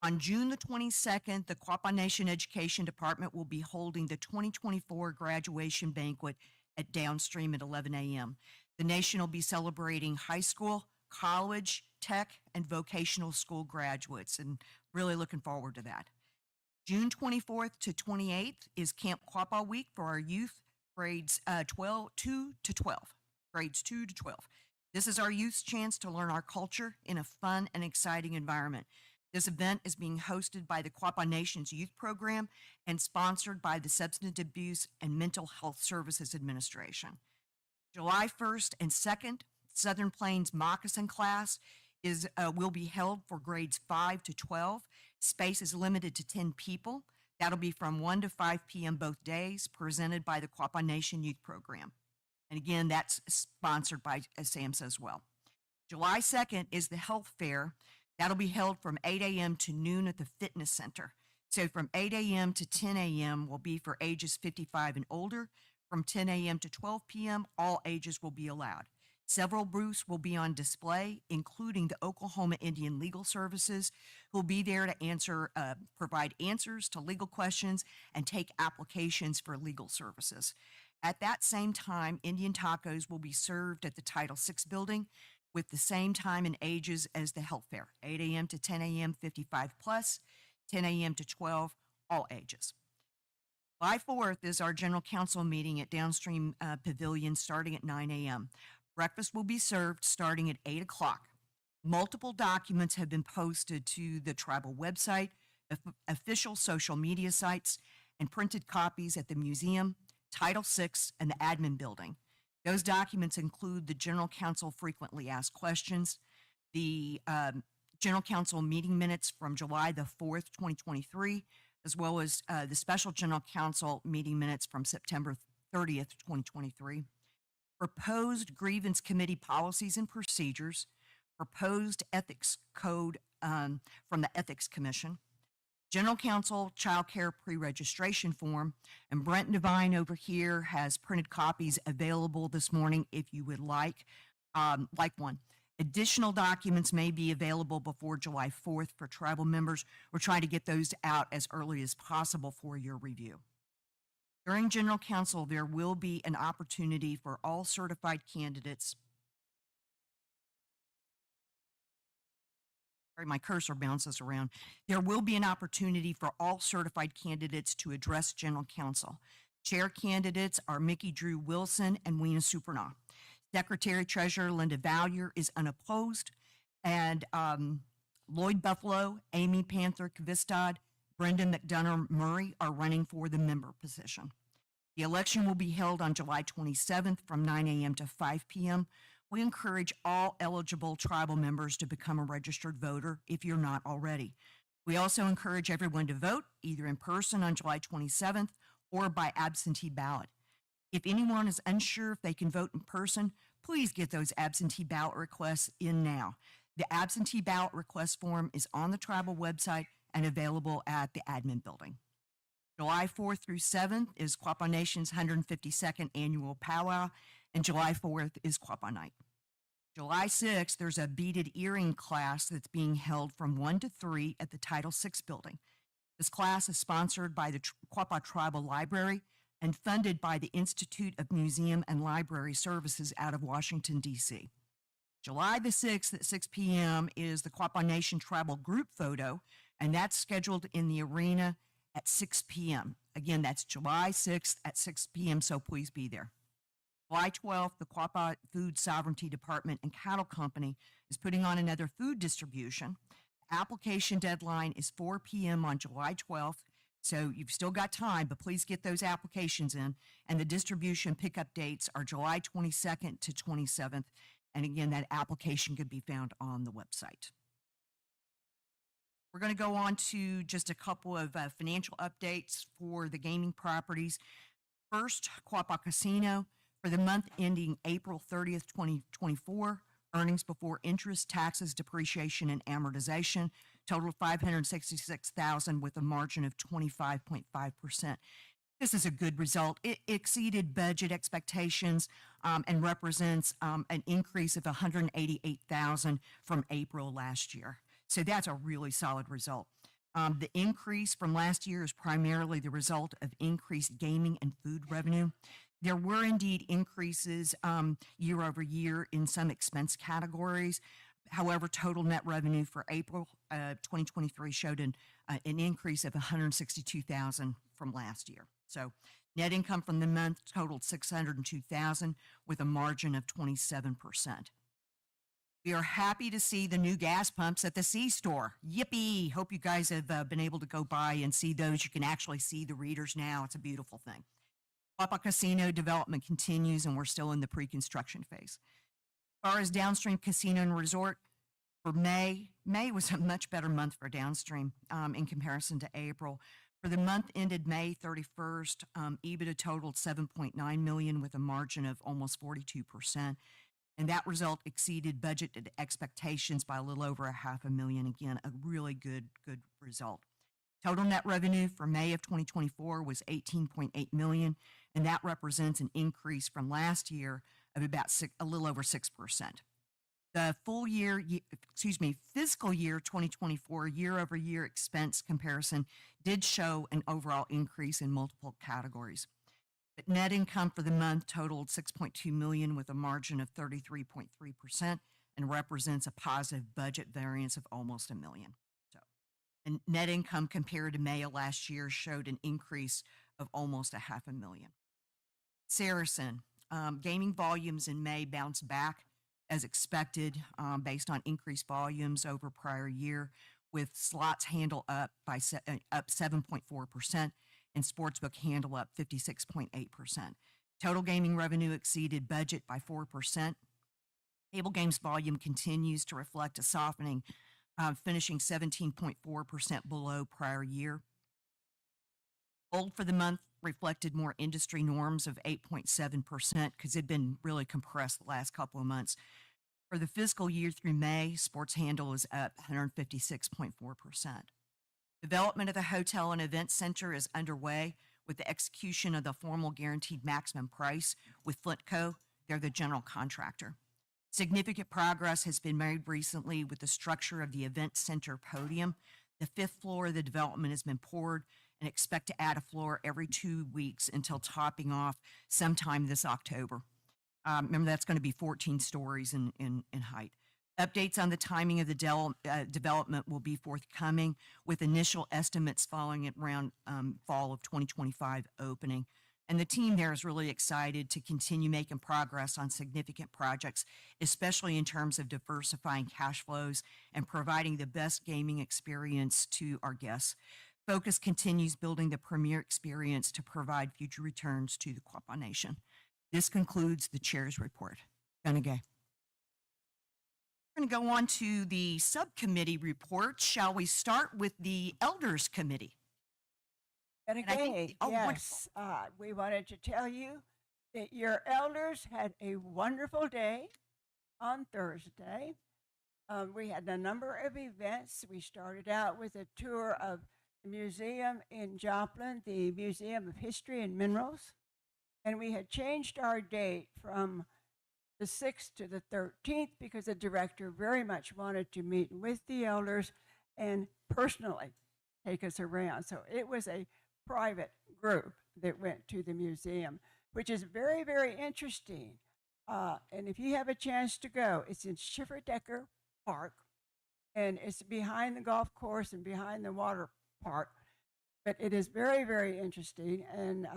[SPEAKER 3] On June the 22nd, the Quapaw Nation Education Department will be holding the 2024 graduation banquet at Downstream at 11 a.m. The nation will be celebrating high school, college, tech, and vocational school graduates, and really looking forward to that. June 24th to 28th is Camp Quapaw Week for our youth, grades 2 to 12. Grades 2 to 12. This is our youth's chance to learn our culture in a fun and exciting environment. This event is being hosted by the Quapaw Nation's youth program and sponsored by the Substance Abuse and Mental Health Services Administration. July 1st and 2nd, Southern Plains Moccasin class will be held for grades 5 to 12. Space is limited to 10 people. That'll be from 1 to 5 p.m. both days, presented by the Quapaw Nation Youth Program. And again, that's sponsored by SAMHSA as well. July 2nd is the health fair. That'll be held from 8 a.m. to noon at the fitness center. So from 8 a.m. to 10 a.m. will be for ages 55 and older. From 10 a.m. to 12 p.m., all ages will be allowed. Several booths will be on display, including the Oklahoma Indian Legal Services, who will be there to provide answers to legal questions and take applications for legal services. At that same time, Indian tacos will be served at the Title VI building with the same time and ages as the health fair, 8 a.m. to 10 a.m., 55 plus, 10 a.m. to 12, all ages. July 4th is our general council meeting at Downstream Pavilion starting at 9 a.m. Breakfast will be served starting at 8 o'clock. Multiple documents have been posted to the tribal website, official social media sites, and printed copies at the museum, Title VI, and the admin building. Those documents include the General Counsel frequently asked questions, the General Counsel meeting minutes from July the 4th, 2023, as well as the Special General Counsel meeting minutes from September 30th, 2023, proposed grievance committee policies and procedures, proposed ethics code from the Ethics Commission, General Counsel Child Care Pre-Registration Form, and Brent Devine over here has printed copies available this morning if you would like one. Additional documents may be available before July 4th for tribal members. We're trying to get those out as early as possible for your review. During General Counsel, there will be an opportunity for all certified candidates. Sorry, my cursor bounces around. There will be an opportunity for all certified candidates to address General Counsel. Chair candidates are Mickey Drew Wilson and Weena Supernaw. Secretary Treasurer Linda Valier is unopposed, and Lloyd Buffalo, Amy Panther Kvistad, Brendan McDonough Murray are running for the member position. The election will be held on July 27th from 9 a.m. to 5 p.m. We encourage all eligible tribal members to become a registered voter if you're not already. We also encourage everyone to vote either in person on July 27th or by absentee ballot. If anyone is unsure if they can vote in person, please get those absentee ballot requests in now. The absentee ballot request form is on the tribal website and available at the admin building. July 4th through 7th is Quapaw Nation's 152nd annual powwow, and July 4th is Quapaw Night. July 6th, there's a beaded earring class that's being held from 1 to 3 at the Title VI building. This class is sponsored by the Quapaw Tribal Library and funded by the Institute of Museum and Library Services out of Washington, D.C. July the 6th at 6 p.m. is the Quapaw Nation Tribal Group Photo, and that's scheduled in the arena at 6 p.m. Again, that's July 6th at 6 p.m., so please be there. July 12th, the Quapaw Food Sovereignty Department and Cattle Company is putting on another food distribution. Application deadline is 4 p.m. on July 12th, so you've still got time, but please get those applications in. And the distribution pickup dates are July 22nd to 27th. And again, that application could be found on the website. We're going to go on to just a couple of financial updates for the gaming properties. First, Quapaw Casino. For the month ending April 30th, 2024, earnings before interest, taxes, depreciation, and amortization totaled $566,000 with a margin of 25.5%. This is a good result. It exceeded budget expectations and represents an increase of $188,000 from April last year. So that's a really solid result. The increase from last year is primarily the result of increased gaming and food revenue. There were indeed increases year over year in some expense categories. However, total net revenue for April 2023 showed an increase of 162,000 from last year. So net income from the month totaled 602,000 with a margin of 27%. We are happy to see the new gas pumps at the C-store. Yippee! Hope you guys have been able to go by and see those. You can actually see the readers now. It's a beautiful thing. Quapaw Casino development continues, and we're still in the pre-construction phase. As far as downstream casino and resort, for May was a much better month for downstream in comparison to April. For the month ended May 31st, EBITDA totaled 7.9 million with a margin of almost 42%. And that result exceeded budgeted expectations by a little over $500,000. Again, a really good result. Total net revenue for May of 2024 was 18.8 million, and that represents an increase from last year of about a little over 6%. The fiscal year 2024 year-over-year expense comparison did show an overall increase in multiple categories. But net income for the month totaled 6.2 million with a margin of 33.3% and represents a positive budget variance of almost $1 million. So, and net income compared to May of last year showed an increase of almost $500,000. Saracen, gaming volumes in May bounced back as expected based on increased volumes over prior year, with slots handle up by up 7.4%. and sportsbook handle up 56.8%. Total gaming revenue exceeded budget by 4%. Table games volume continues to reflect a softening, finishing 17.4% below prior year. Hold for the month reflected more industry norms of 8.7% because it had been really compressed the last couple of months. For the fiscal year through May, sports handle is up 156.4%. Development of the hotel and event center is underway with the execution of the formal guaranteed maximum price with Flintco. They're the general contractor. Significant progress has been made recently with the structure of the event center podium. The 5th floor of the development has been poured and expect to add a floor every 2 weeks until topping off sometime this October. Remember, that's going to be 14 stories in height. Updates on the timing of the development will be forthcoming, with initial estimates following it around fall of 2025 opening. And the team there is really excited to continue making progress on significant projects, especially in terms of diversifying cash flows and providing the best gaming experience to our guests. Focus continues building the premier experience to provide future returns to the Quapaw Nation. This concludes the chair's report. Gunagay. We're going to go on to the subcommittee report. Shall we start with the Elders Committee?
[SPEAKER 9] Okay,
[SPEAKER 3] oh,
[SPEAKER 9] yes, we wanted to tell you that your elders had a wonderful day on Thursday. We had a number of events. We started out with a tour of the museum in Joplin, the Museum of History and Minerals, and we had changed our date from the 6th to the 13th because the director very much wanted to meet with the elders and personally take us around. So it was a private group that went to the museum, which is very, very interesting. And if you have a chance to go, it's in Schifferdecker Park, and it's behind the golf course and behind the water park. But it is very, very interesting. And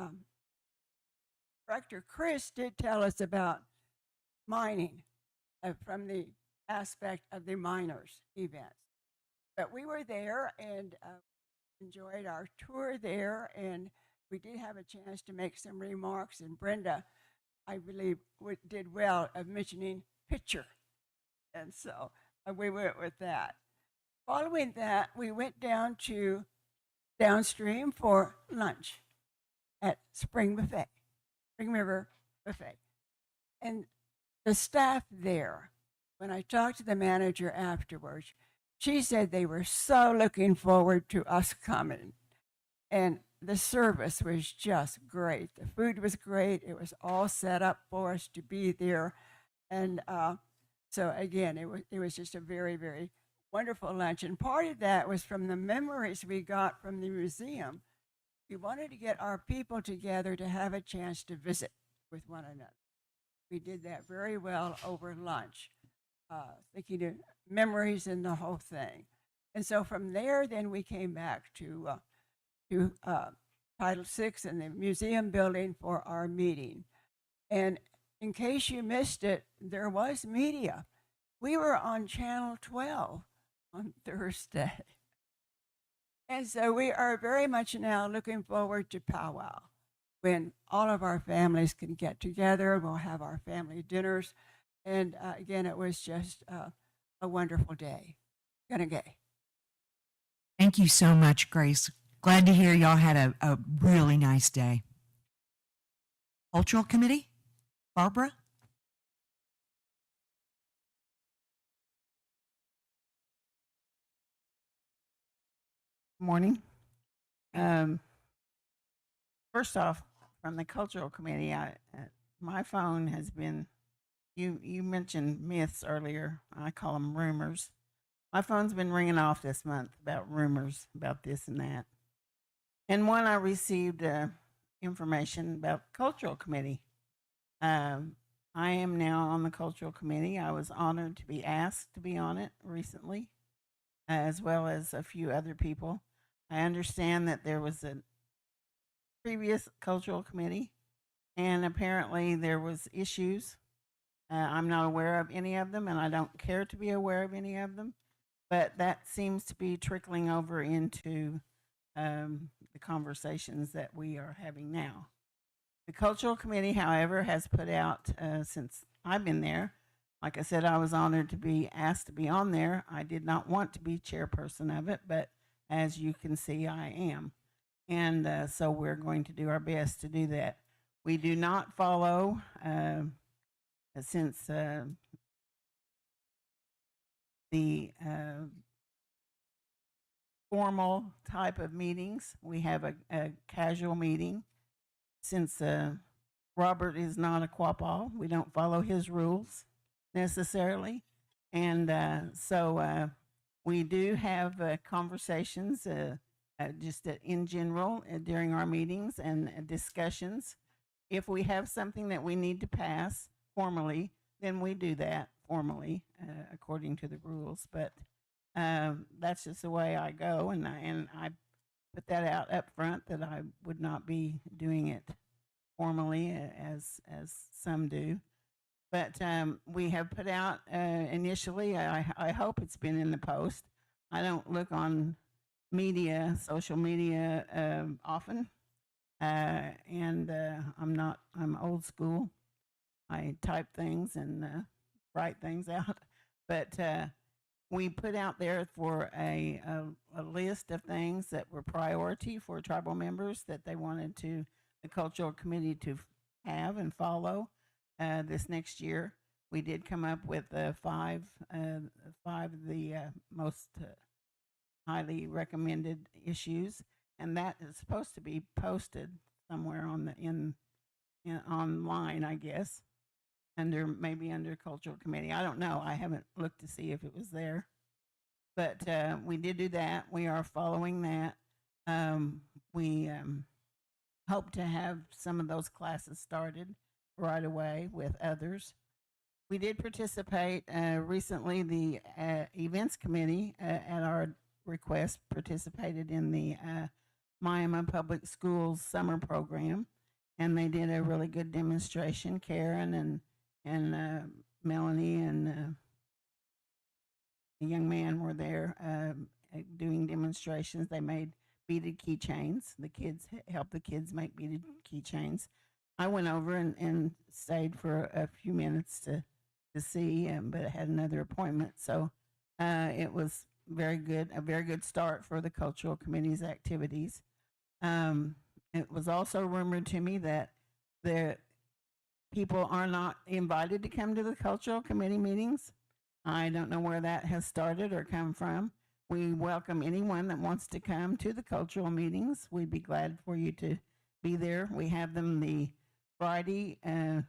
[SPEAKER 9] Director Chris did tell us about mining from the aspect of the miners events. But we were there and enjoyed our tour there, and we did have a chance to make some remarks, and Brenda, I believe, did well of mentioning picture. And so we went with that. Following that, we went down to downstream for lunch at Spring River Buffet. And the staff there, when I talked to the manager afterwards, she said they were so looking forward to us coming. And the service was just great. The food was great. It was all set up for us to be there. And so again, it was just a very, very wonderful lunch. And part of that was from the memories we got from the museum. We wanted to get our people together to have a chance to visit with one another. We did that very well over lunch. thinking of memories and the whole thing. And so from there, then we came back to Title VI and the museum building for our meeting. And in case you missed it, there was media. We were on Channel 12 on Thursday. And so we are very much now looking forward to powwow, when all of our families can get together. We'll have our family dinners. And again, it was just a wonderful day. Gonna gay.
[SPEAKER 3] Thank you so much, Grace. Glad to hear y'all had a really nice day. Cultural Committee, Barbara?
[SPEAKER 10] Morning. First off, from the cultural committee, my phone has been. You mentioned myths earlier. I call them rumors. My phone's been ringing off this month about rumors about this and that. And one, I received information about the cultural committee. I am now on the cultural committee. I was honored to be asked to be on it recently, as well as a few other people. I understand that there was a previous cultural committee, and apparently there was issues. I'm not aware of any of them, and I don't care to be aware of any of them. But that seems to be trickling over into the conversations that we are having now. The cultural committee, however, has put out, since I've been there, like I said, I was honored to be asked to be on there. I did not want to be chairperson of it, but as you can see, I am. And so we're going to do our best to do that. We do not follow, since the formal type of meetings, we have a casual meeting. Since Robert is not a Quapaw, we don't follow his rules necessarily. And so we do have conversations just in general during our meetings and discussions. If we have something that we need to pass formally, then we do that formally according to the rules. But that's just the way I go, and I put that out up front that I would not be doing it formally as some do. But we have put out initially, I hope it's been in the Post. I don't look on media, social media often. And I'm old school. I type things and write things out. But we put out there for a list of things that were priority for tribal members that they wanted the cultural committee to have and follow this next year. We did come up with five of the most highly recommended issues, and that is supposed to be posted somewhere on the online, I guess, maybe under cultural committee. I don't know. I haven't looked to see if it was there, but we did do that. We are following that. We hope to have some of those classes started right away with others. We did participate recently. The events committee, at our request, participated in the Miami Public Schools summer program, and they did a really good demonstration. Karen and Melanie and the young man were there doing demonstrations. They made beaded keychains. The kids helped the kids make beaded keychains. I went over and stayed for a few minutes to see, but I had another appointment. So it was very good, a very good start for the cultural committee's activities. It was also rumored to me that the people are not invited to come to the cultural committee meetings. I don't know where that has started or come from. We welcome anyone that wants to come to the cultural meetings. We'd be glad for you to be there. We have them the Friday,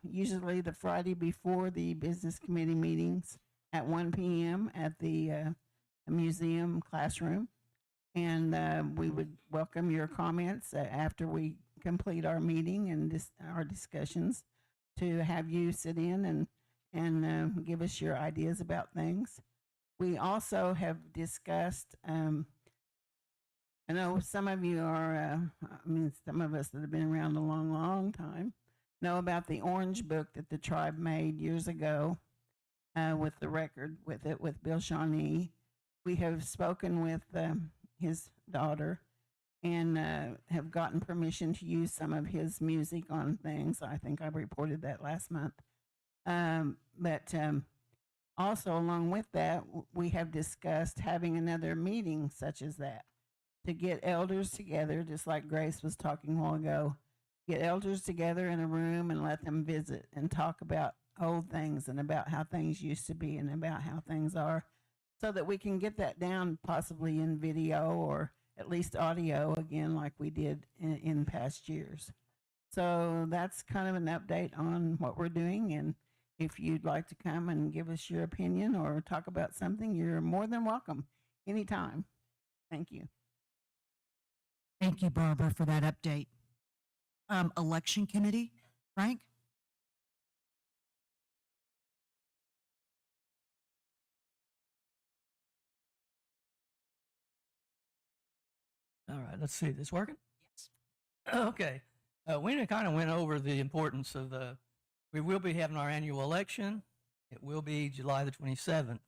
[SPEAKER 10] usually the Friday before the business committee meetings at 1 p.m. at the museum classroom. And we would welcome your comments after we complete our meeting and our discussions, to have you sit in and give us your ideas about things. We also have discussed, I know some of you are, some of us that have been around a long, long time know about the orange book that the tribe made years ago with the record with Bill Shawnee. We have spoken with his daughter and have gotten permission to use some of his music on things. I think I reported that last month. But also, along with that, we have discussed having another meeting such as that to get elders together, just like Grace was talking a while ago. Get elders together in a room and let them visit and talk about old things and about how things used to be and about how things are, so that we can get that down possibly in video or at least audio again, like we did in past years. So that's kind of an update on what we're doing. And if you'd like to come and give us your opinion or talk about something, you're more than welcome anytime. Thank you.
[SPEAKER 3] Thank you, Barbara, for that update. Election committee, Frank?
[SPEAKER 11] All right, let's see. This working? Yes. Okay. We kind of went over the importance of we will be having our annual election. It will be July the 27th.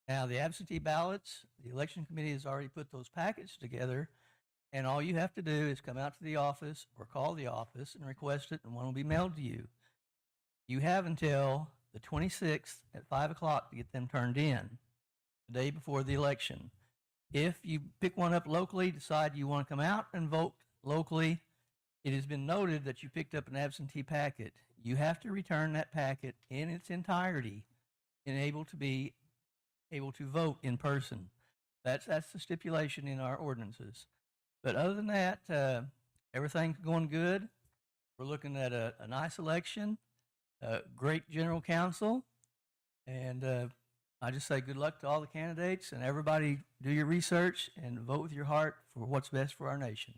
[SPEAKER 11] Now, the absentee ballots, the election committee has already put those packets together, and all you have to do is come out to the office or call the office and request it, and one will be mailed to you. You have until the 26th at 5 o'clock to get them turned in, the day before the election. If you pick one up locally, decide you want to come out and vote locally, it has been noted that you picked up an absentee packet. You have to return that packet in its entirety and able to vote in person. That's the stipulation in our ordinances. But other than that, everything's going good. We're looking at a nice election, a great general counsel, and I just say good luck to all the candidates, and everybody do your research and vote with your heart for what's best for our nation.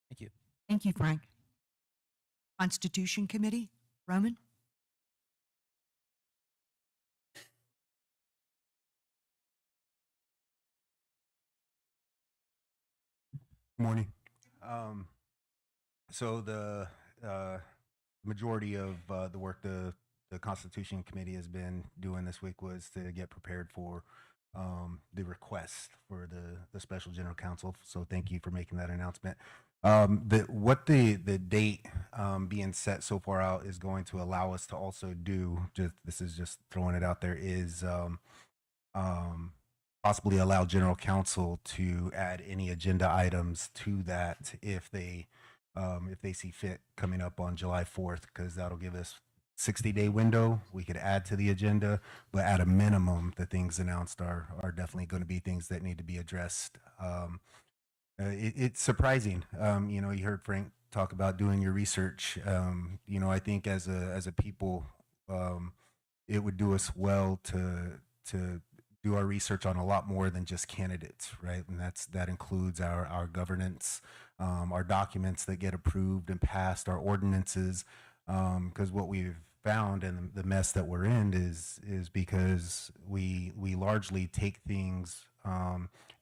[SPEAKER 11] Thank you.
[SPEAKER 3] Thank you, Frank. Constitution Committee, Roman?
[SPEAKER 12] Morning. So the majority of the work the Constitution Committee has been doing this week was to get prepared for the request for the special general counsel. So thank you for making that announcement. The date being set so far out is going to allow us to also do, this is just throwing it out there, is possibly allow general counsel to add any agenda items to that if they see fit coming up on July 4th, because that'll give us 60-day window. We could add to the agenda, but at a minimum, the things announced are definitely going to be things that need to be addressed. It's surprising. You heard Frank talk about doing your research. I think as a people, it would do us well to do our research on a lot more than just candidates, right? And that includes our governance, our documents that get approved and passed, our ordinances, because what we've found and the mess that we're in is because we largely take things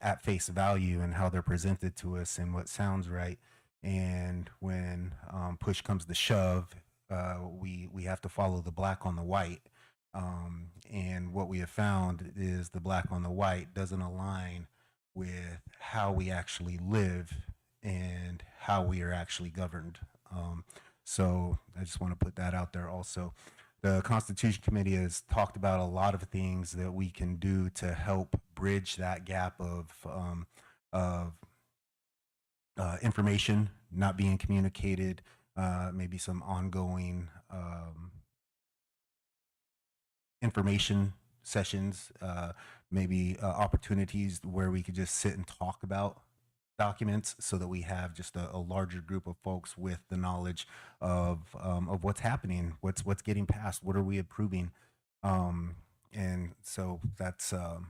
[SPEAKER 12] at face value and how they're presented to us and what sounds right. And when push comes to shove, we have to follow the black on the white. And what we have found is the black on the white doesn't align with how we actually live and how we are actually governed. So I just want to put that out there also. The Constitution Committee has talked about a lot of things that we can do to help bridge that gap of information not being communicated, maybe some ongoing information sessions, maybe opportunities where we could just sit and talk about documents so that we have just a larger group of folks with the knowledge of what's happening, what's getting passed, what are we approving. And so that's a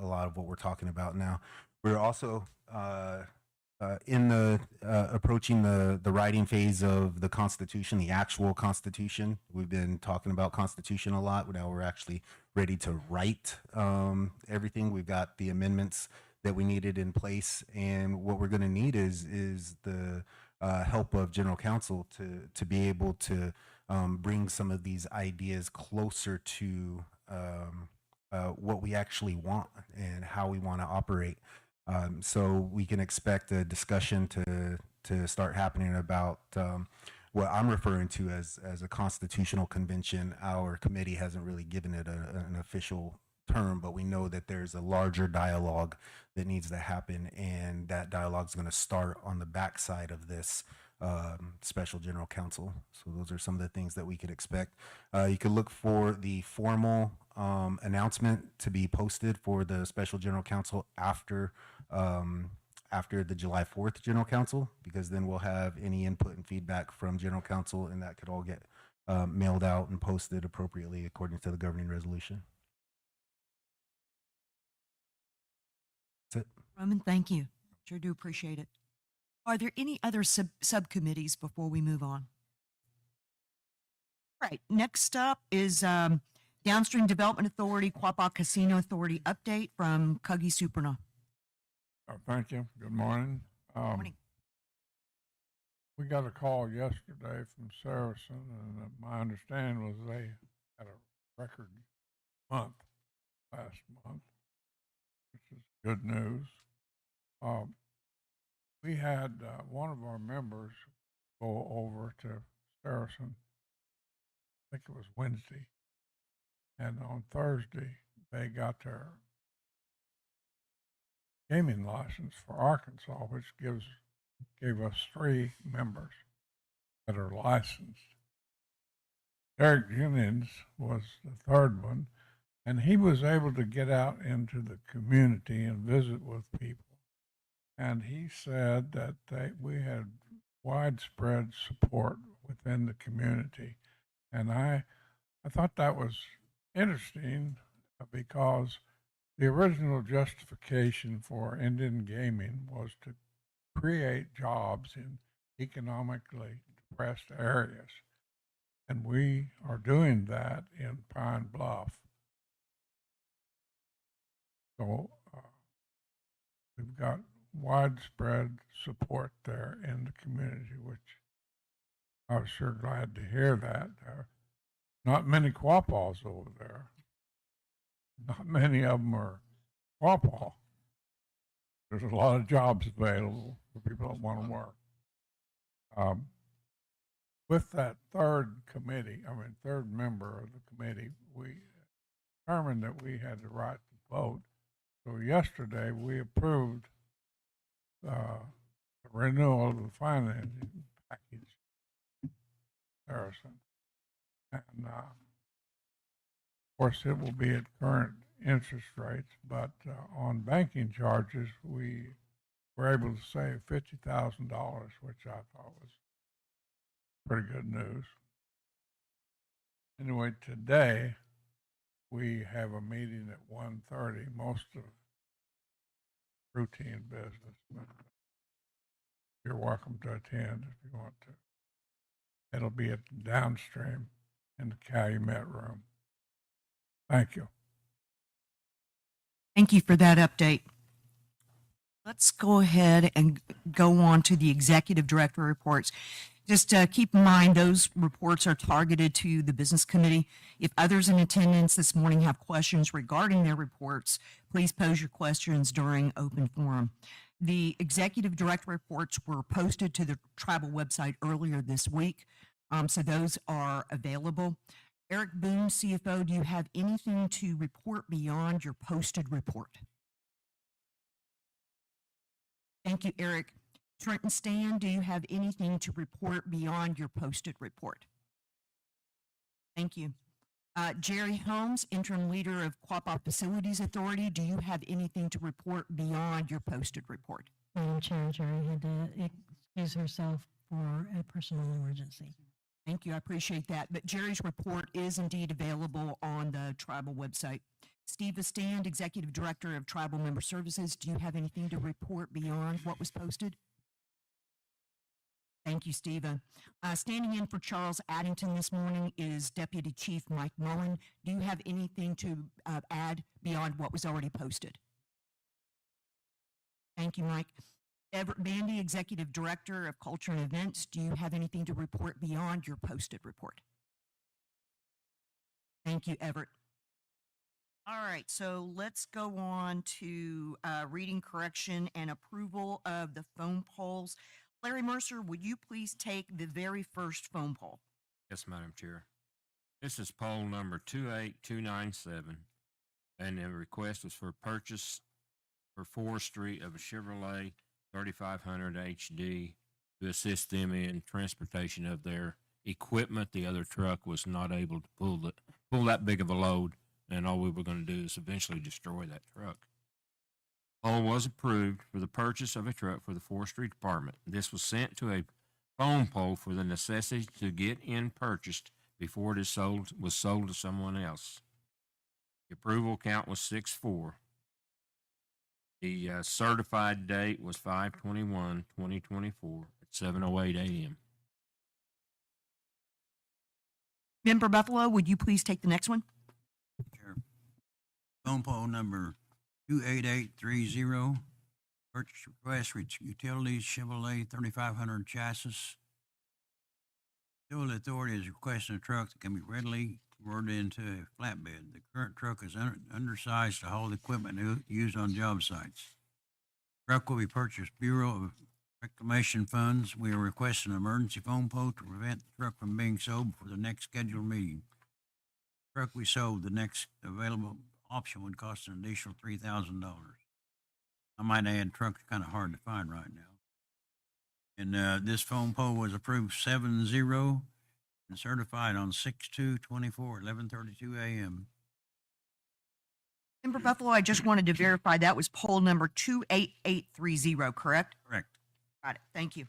[SPEAKER 12] lot of what we're talking about now. We're also in the approaching the writing phase of the Constitution, the actual Constitution. We've been talking about Constitution a lot. Now we're actually ready to write everything. We've got the amendments that we needed in place, and what we're going to need is the help of General Counsel to be able to bring some of these ideas closer to what we actually want and how we want to operate. So we can expect a discussion to start happening about what I'm referring to as a constitutional convention. Our committee hasn't really given it an official term, but we know that there's a larger dialogue that needs to happen, and that dialogue is going to start on the backside of this special general counsel. So those are some of the things that we could expect. You could look for the formal announcement to be posted for the special general counsel after the July 4th general counsel, because then we'll have any input and feedback from general counsel, and that could all get mailed out and posted appropriately according to the governing resolution. That's it.
[SPEAKER 3] Roman, thank you. Sure do appreciate it. Are there any other subcommittees before we move on? All right, next up is Downstream Development Authority, Quapaw Casino Authority update from Cuggy Superna.
[SPEAKER 13] Thank you. Good morning.
[SPEAKER 3] Morning.
[SPEAKER 13] We got a call yesterday from Saracen, and my understanding was they had a record month last month, which is good news. We had one of our members go over to Saracen, I think it was Wednesday, and on Thursday they got their gaming license for Arkansas, which gave us 3 members that are licensed. Eric Jennings was the 3rd one, and he was able to get out into the community and visit with people. And he said that we had widespread support within the community. And I thought that was interesting because the original justification for Indian gaming was to create jobs in economically depressed areas. And we are doing that in Pine Bluff. So we've got widespread support there in the community, which I was sure glad to hear that. Not many Quapaws over there. Not many of them are Quapaw. There's a lot of jobs available for people that want to work. With that third member of the committee, we determined that we had the right to vote. So yesterday we approved the renewal of the financing package, Harrison. And of course, it will be at current interest rates, but on banking charges, we were able to save $50,000, which I thought was pretty good news. Anyway, today we have a meeting at 1:30. Most of routine business, but you're welcome to attend if you want to. It'll be at the Downstream in the Calumet room. Thank you.
[SPEAKER 3] Thank you for that update. Let's go ahead and go on to the executive director reports. Just keep in mind those reports are targeted to the business committee. If others in attendance this morning have questions regarding their reports, please pose your questions during open forum. The executive director reports were posted to the tribal website earlier this week, so those are available. Eric Boone, CFO, do you have anything to report beyond your posted report? Thank you, Eric. Trenton Stan, do you have anything to report beyond your posted report? Thank you. Jerry Holmes, interim leader of Quapaw Facilities Authority, do you have anything to report beyond your posted report?
[SPEAKER 4] Madam Chair, Jerry had to excuse herself for a personal emergency.
[SPEAKER 3] Thank you, I appreciate that. But Jerry's report is indeed available on the tribal website. Steve Estand, Executive Director of Tribal Member Services, do you have anything to report beyond what was posted? Thank you, Stephen. Standing in for Charles Addington this morning is Deputy Chief Mike Mullen. Do you have anything to add beyond what was already posted? Thank you, Mike. Everett Bandy, Executive Director of Culture and Events, do you have anything to report beyond your posted report? Thank you, Everett. All right, so let's go on to reading correction and approval of the phone polls. Larry Mercer, would you please take the very first phone poll?
[SPEAKER 5] Yes, Madam Chair. This is poll number 28297, and the request was for purchase for forestry of a Chevrolet 3500 HD to assist them in transportation of their equipment. The other truck was not able to pull that big of a load, and all we were going to do is eventually destroy that truck. Poll was approved for the purchase of a truck for the forestry department. This was sent to a phone poll for the necessity to get in purchased before it was sold to someone else. The approval count was 6-4. The certified date was 5/21/2024 at 7:08 a.m.
[SPEAKER 3] Member Buffalo, would you please take the next one?
[SPEAKER 7] Sure. Phone poll number 28830. Purchase request for utilities Chevrolet 3500 chassis. Utility Authority is requesting a truck that can be readily converted into a flatbed. The current truck is undersized to haul equipment used on job sites. Truck will be purchased Bureau of Reclamation funds. We are requesting an emergency phone poll to prevent the truck from being sold for the next scheduled meeting. Truck we sold, the next available option would cost an additional $3,000. I might add, truck's kind of hard to find right now. And this phone poll was approved 7-0 and certified on 6/2/24, 11:32 a.m.
[SPEAKER 3] Member Buffalo, I just wanted to verify that was poll number 28830, correct?
[SPEAKER 7] Correct.
[SPEAKER 3] Got it. Thank you.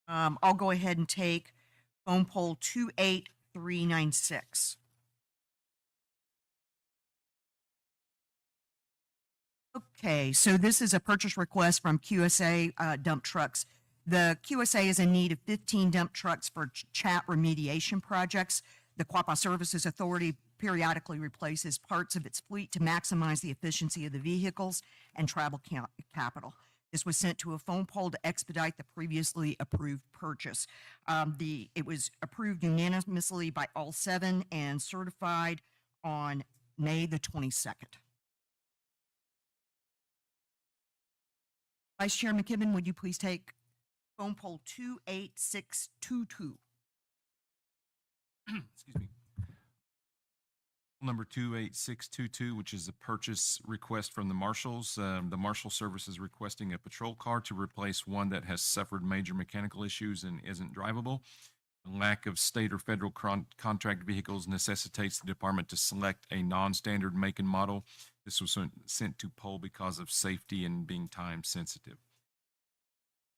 [SPEAKER 3] I'll go ahead and take phone poll 28396. Okay, so this is a purchase request from QSA Dump Trucks. The QSA is in need of 15 dump trucks for chat remediation projects. The Quapaw Services Authority periodically replaces parts of its fleet to maximize the efficiency of the vehicles and travel capital. This was sent to a phone poll to expedite the previously approved purchase. It was approved unanimously by all 7 and certified on May the 22nd. Vice Chair McKibben, would you please take phone poll 28622?
[SPEAKER 8] Excuse me. Number 28622, which is a purchase request from the Marshals. The Marshal Service is requesting a patrol car to replace one that has suffered major mechanical issues and isn't drivable. The lack of state or federal contract vehicles necessitates the department to select a non-standard make and model. This was sent to poll because of safety and being time sensitive.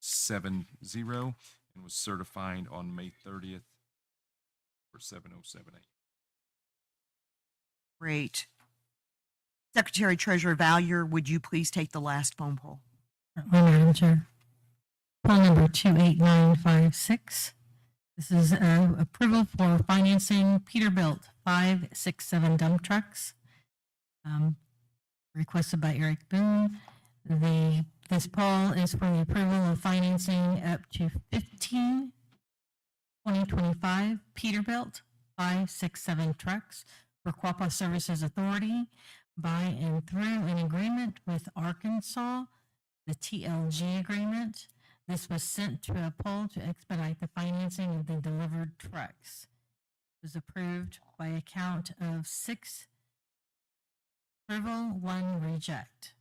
[SPEAKER 8] 7-0 and was certified on May 30th for 7:07 a.m.
[SPEAKER 3] Great. Secretary Treasurer Valier, would you please take the last phone poll?
[SPEAKER 4] Madam Chair. Poll number 28956. This is approval for financing Peterbilt 567 dump trucks. Requested by Eric Boone. This poll is for the approval of financing up to 15 2025 Peterbilt 567 trucks for Quapaw Services Authority by and through an agreement with Arkansas, the TLG agreement. This was sent to a poll to expedite the financing of the delivered trucks. It was approved by a count of 6 approval, 1 reject.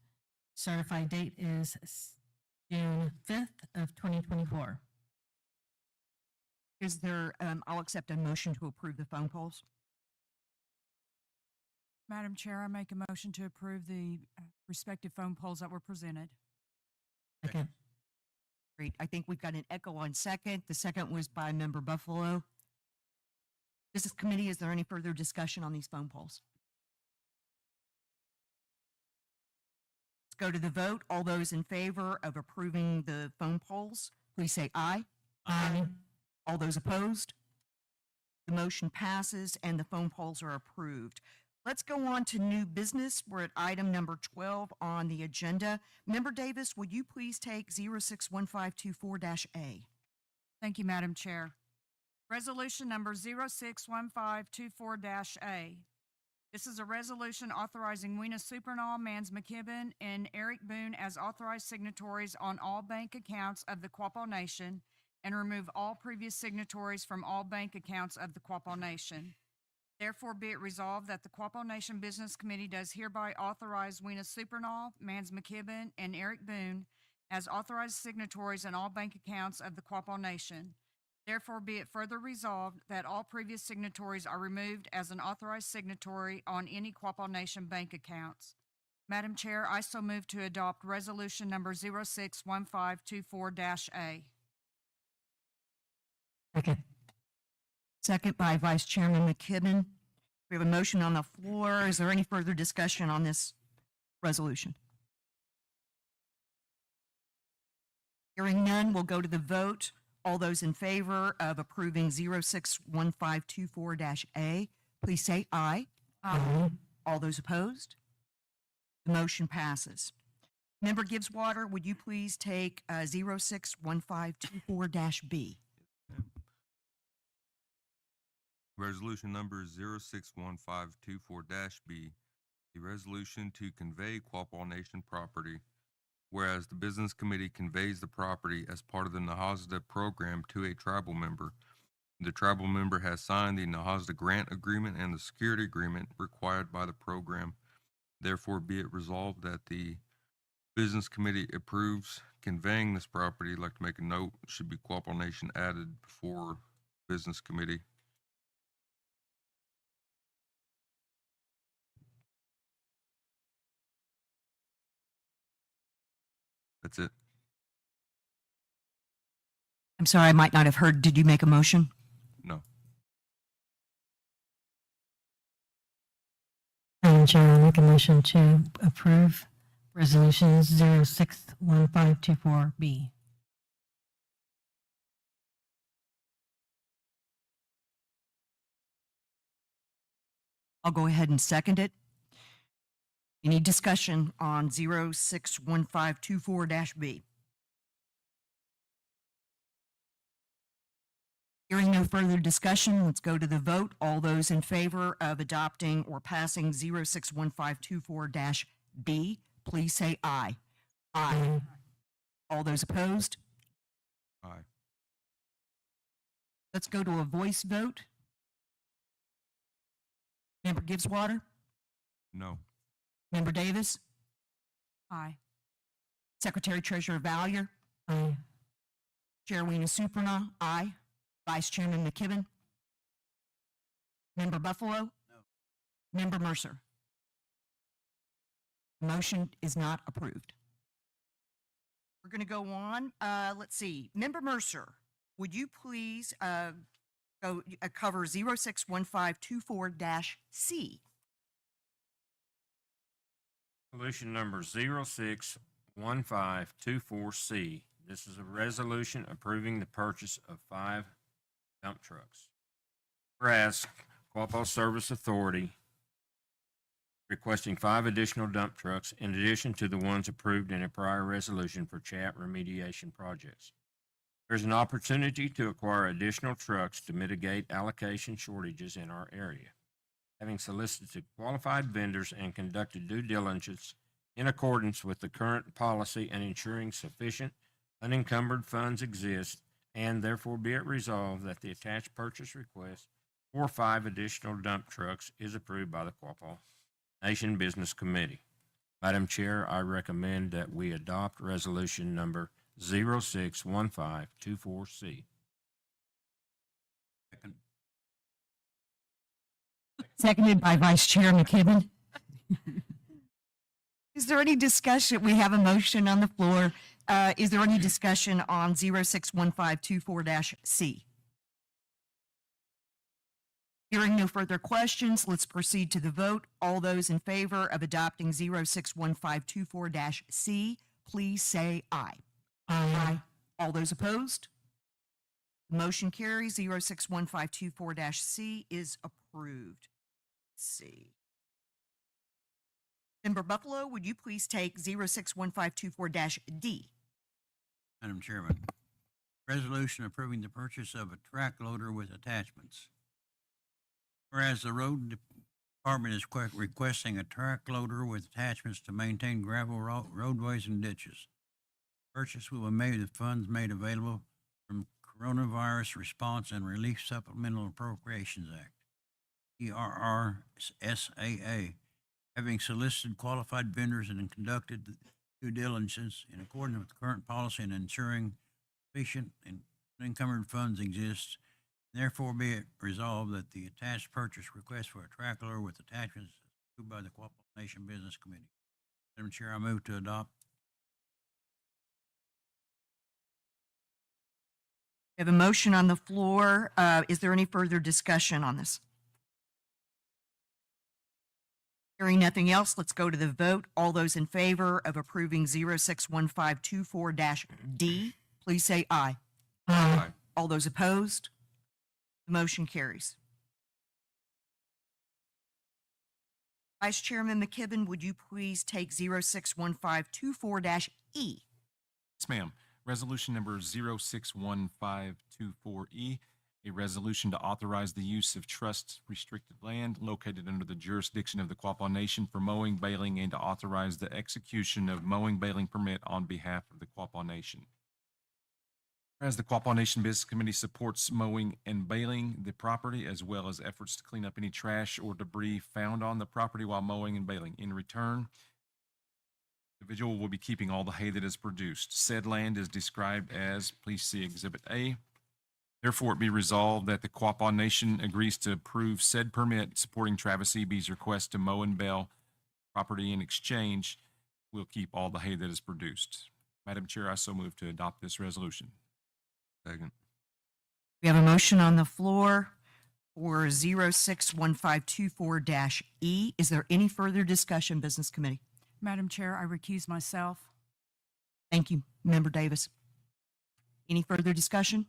[SPEAKER 4] Certified date is June 5th of 2024.
[SPEAKER 3] Is there, I'll accept a motion to approve the phone polls.
[SPEAKER 1] Madam Chair, I make a motion to approve the respective phone polls that were presented.
[SPEAKER 4] Second.
[SPEAKER 3] Great. I think we've got an echo on second. The second was by Member Buffalo. Business Committee, is there any further discussion on these phone polls? Let's go to the vote. All those in favor of approving the phone polls, please say aye.
[SPEAKER 4] Aye.
[SPEAKER 3] All those opposed? The motion passes and the phone polls are approved. Let's go on to new business. We're at item number 12 on the agenda. Member Davis, would you please take 061524-A?
[SPEAKER 1] Thank you, Madam Chair. Resolution number 061524-A. This is a resolution authorizing Weena Supernall, Mans McKibben, and Eric Boone as authorized signatories on all bank accounts of the Quapaw Nation and remove all previous signatories from all bank accounts of the Quapaw Nation. Therefore, be it resolved that the Quapaw Nation Business Committee does hereby authorize Weena Supernall, Mans McKibben, and Eric Boone as authorized signatories on all bank accounts of the Quapaw Nation. Therefore, be it further resolved that all previous signatories are removed as an authorized signatory on any Quapaw Nation bank accounts. Madam Chair, I so move to adopt resolution number 061524-A.
[SPEAKER 4] Second.
[SPEAKER 3] Second by Vice Chairman McKibben. We have a motion on the floor. Is there any further discussion on this resolution? Hearing none, we'll go to the vote. All those in favor of approving 061524-A, please say aye.
[SPEAKER 4] Aye.
[SPEAKER 3] All those opposed? The motion passes. Member Gibbswater, would you please take 061524-B?
[SPEAKER 6] Resolution number 061524-B, the resolution to convey Quapaw Nation property. Whereas the Business Committee conveys the property as part of the Nahazda program to a tribal member. The tribal member has signed the Nahazda grant agreement and the security agreement required by the program. Therefore, be it resolved that the Business Committee approves conveying this property. I'd like to make a note, should be Quapaw Nation added before Business Committee. That's it.
[SPEAKER 3] I'm sorry, I might not have heard. Did you make a motion?
[SPEAKER 6] No.
[SPEAKER 4] Madam Chair, I'll make a motion to approve resolution 061524-B.
[SPEAKER 3] I'll go ahead and second it. Any discussion on 061524-B? Hearing no further discussion, let's go to the vote. All those in favor of adopting or passing 061524-B, please say aye. Aye. All those opposed?
[SPEAKER 6] Aye.
[SPEAKER 3] Let's go to a voice vote. Member Gibbswater?
[SPEAKER 6] No.
[SPEAKER 3] Member Davis?
[SPEAKER 1] Aye.
[SPEAKER 3] Secretary Treasurer Valier?
[SPEAKER 4] Aye.
[SPEAKER 3] Chair Weena Supernall? Aye. Vice Chairman McKibben? Member Buffalo?
[SPEAKER 7] No.
[SPEAKER 3] Member Mercer? Motion is not approved. We're going to go on. Let's see. Member Mercer, would you please cover 061524-C?
[SPEAKER 5] Resolution number 061524C. This is a resolution approving the purchase of 5 dump trucks. Whereas Quapaw Service Authority requesting 5 additional dump trucks in addition to the ones approved in a prior resolution for chat remediation projects. There's an opportunity to acquire additional trucks to mitigate allocation shortages in our area. Having solicited qualified vendors and conducted due diligence in accordance with the current policy and ensuring sufficient unencumbered funds exist, and therefore be it resolved that the attached purchase request for 5 additional dump trucks is approved by the Quapaw Nation Business Committee. Madam Chair, I recommend that we adopt resolution number 061524C.
[SPEAKER 7] Second.
[SPEAKER 3] Seconded by Vice Chair McKibben. Is there any discussion? We have a motion on the floor. Is there any discussion on 061524-C? Hearing no further questions, let's proceed to the vote. All those in favor of adopting 061524-C, please say aye.
[SPEAKER 4] Aye.
[SPEAKER 3] All those opposed? Motion carries. 061524-C is approved. C. Member Buffalo, would you please take 061524-D?
[SPEAKER 7] Madam Chairman, resolution approving the purchase of a track loader with attachments. Whereas the road department is requesting a track loader with attachments to maintain gravel roadways and ditches. Purchase will be made with funds made available from Coronavirus Response and Relief Supplemental Appropriations Act, ERRSAA, having solicited qualified vendors and conducted due diligence in accordance with current policy and ensuring sufficient and unencumbered funds exist. Therefore, be it resolved that the attached purchase request for a track loader with attachments is approved by the Quapaw Nation Business Committee. Madam Chair, I move to adopt.
[SPEAKER 3] We have a motion on the floor. Is there any further discussion on this? Hearing nothing else, let's go to the vote. All those in favor of approving 061524-D, please say aye.
[SPEAKER 4] Aye.
[SPEAKER 3] All those opposed? The motion carries. Vice Chairman McKibben, would you please take 061524-E?
[SPEAKER 8] Yes, ma'am. Resolution number 061524E, a resolution to authorize the use of trust restricted land located under the jurisdiction of the Quapaw Nation for mowing, baling, and to authorize the execution of mowing, baling permit on behalf of the Quapaw Nation. As the Quapaw Nation Business Committee supports mowing and baling the property, as well as efforts to clean up any trash or debris found on the property while mowing and baling. In return, the individual will be keeping all the hay that is produced. Said land is described as, please see Exhibit A. Therefore, it be resolved that the Quapaw Nation agrees to approve said permit supporting Travis Eby's request to mow and bale property. In exchange, we'll keep all the hay that is produced. Madam Chair, I so move to adopt this resolution.
[SPEAKER 6] Second.
[SPEAKER 3] We have a motion on the floor for 061524-E. Is there any further discussion, Business Committee?
[SPEAKER 1] Madam Chair, I recuse myself.
[SPEAKER 3] Thank you, Member Davis. Any further discussion?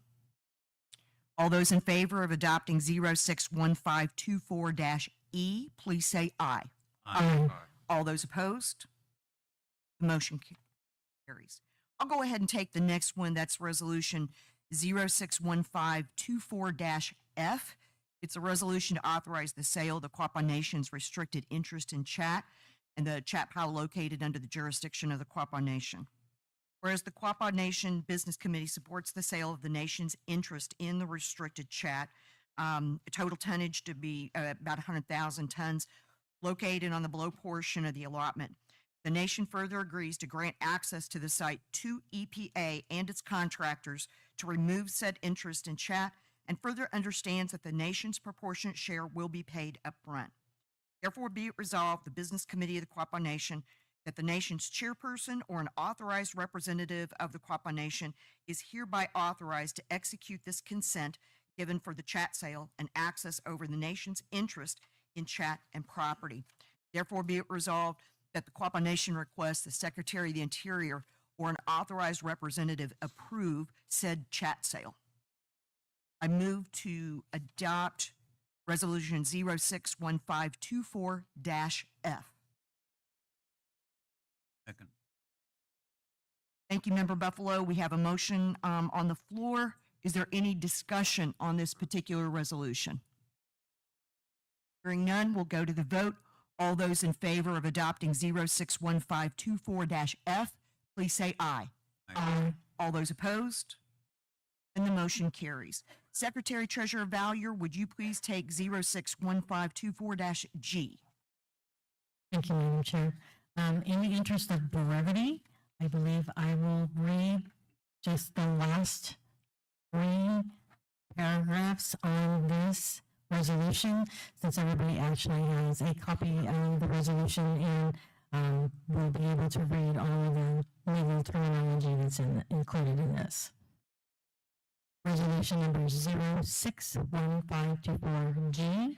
[SPEAKER 3] All those in favor of adopting 061524-E, please say aye.
[SPEAKER 4] Aye.
[SPEAKER 3] All those opposed? The motion carries. I'll go ahead and take the next one. That's resolution 061524-F. It's a resolution to authorize the sale of the Quapaw Nation's restricted interest in Chat and the Chat pile located under the jurisdiction of the Quapaw Nation. Whereas the Quapaw Nation Business Committee supports the sale of the nation's interest in the restricted Chat, total tonnage to be about 100,000 tons, located on the below portion of the allotment. The nation further agrees to grant access to the site to EPA and its contractors to remove said interest in Chat, and further understands that the nation's proportionate share will be paid upfront. Therefore, be it resolved, the Business Committee of the Quapaw Nation, that the nation's chairperson or an authorized representative of the Quapaw Nation is hereby authorized to execute this consent given for the Chat sale and access over the nation's interest in Chat and property. Therefore, be it resolved that the Quapaw Nation requests the Secretary of the Interior or an authorized representative approve said Chat sale. I move to adopt Resolution 061524-F.
[SPEAKER 7] Second.
[SPEAKER 3] Thank you, Member Buffalo. We have a motion on the floor. Is there any discussion on this particular resolution? Hearing none, we'll go to the vote. All those in favor of adopting 061524-F, please say aye.
[SPEAKER 4] Aye.
[SPEAKER 3] All those opposed? And the motion carries. Secretary Treasurer Valier, would you please take 061524-G?
[SPEAKER 4] Thank you, Madam Chair. In the interest of brevity, I believe I will read just the last 3 paragraphs on this resolution, since everybody actually has a copy of the resolution and will be able to read all of the legal terminology that's included in this. Resolution number 061524G,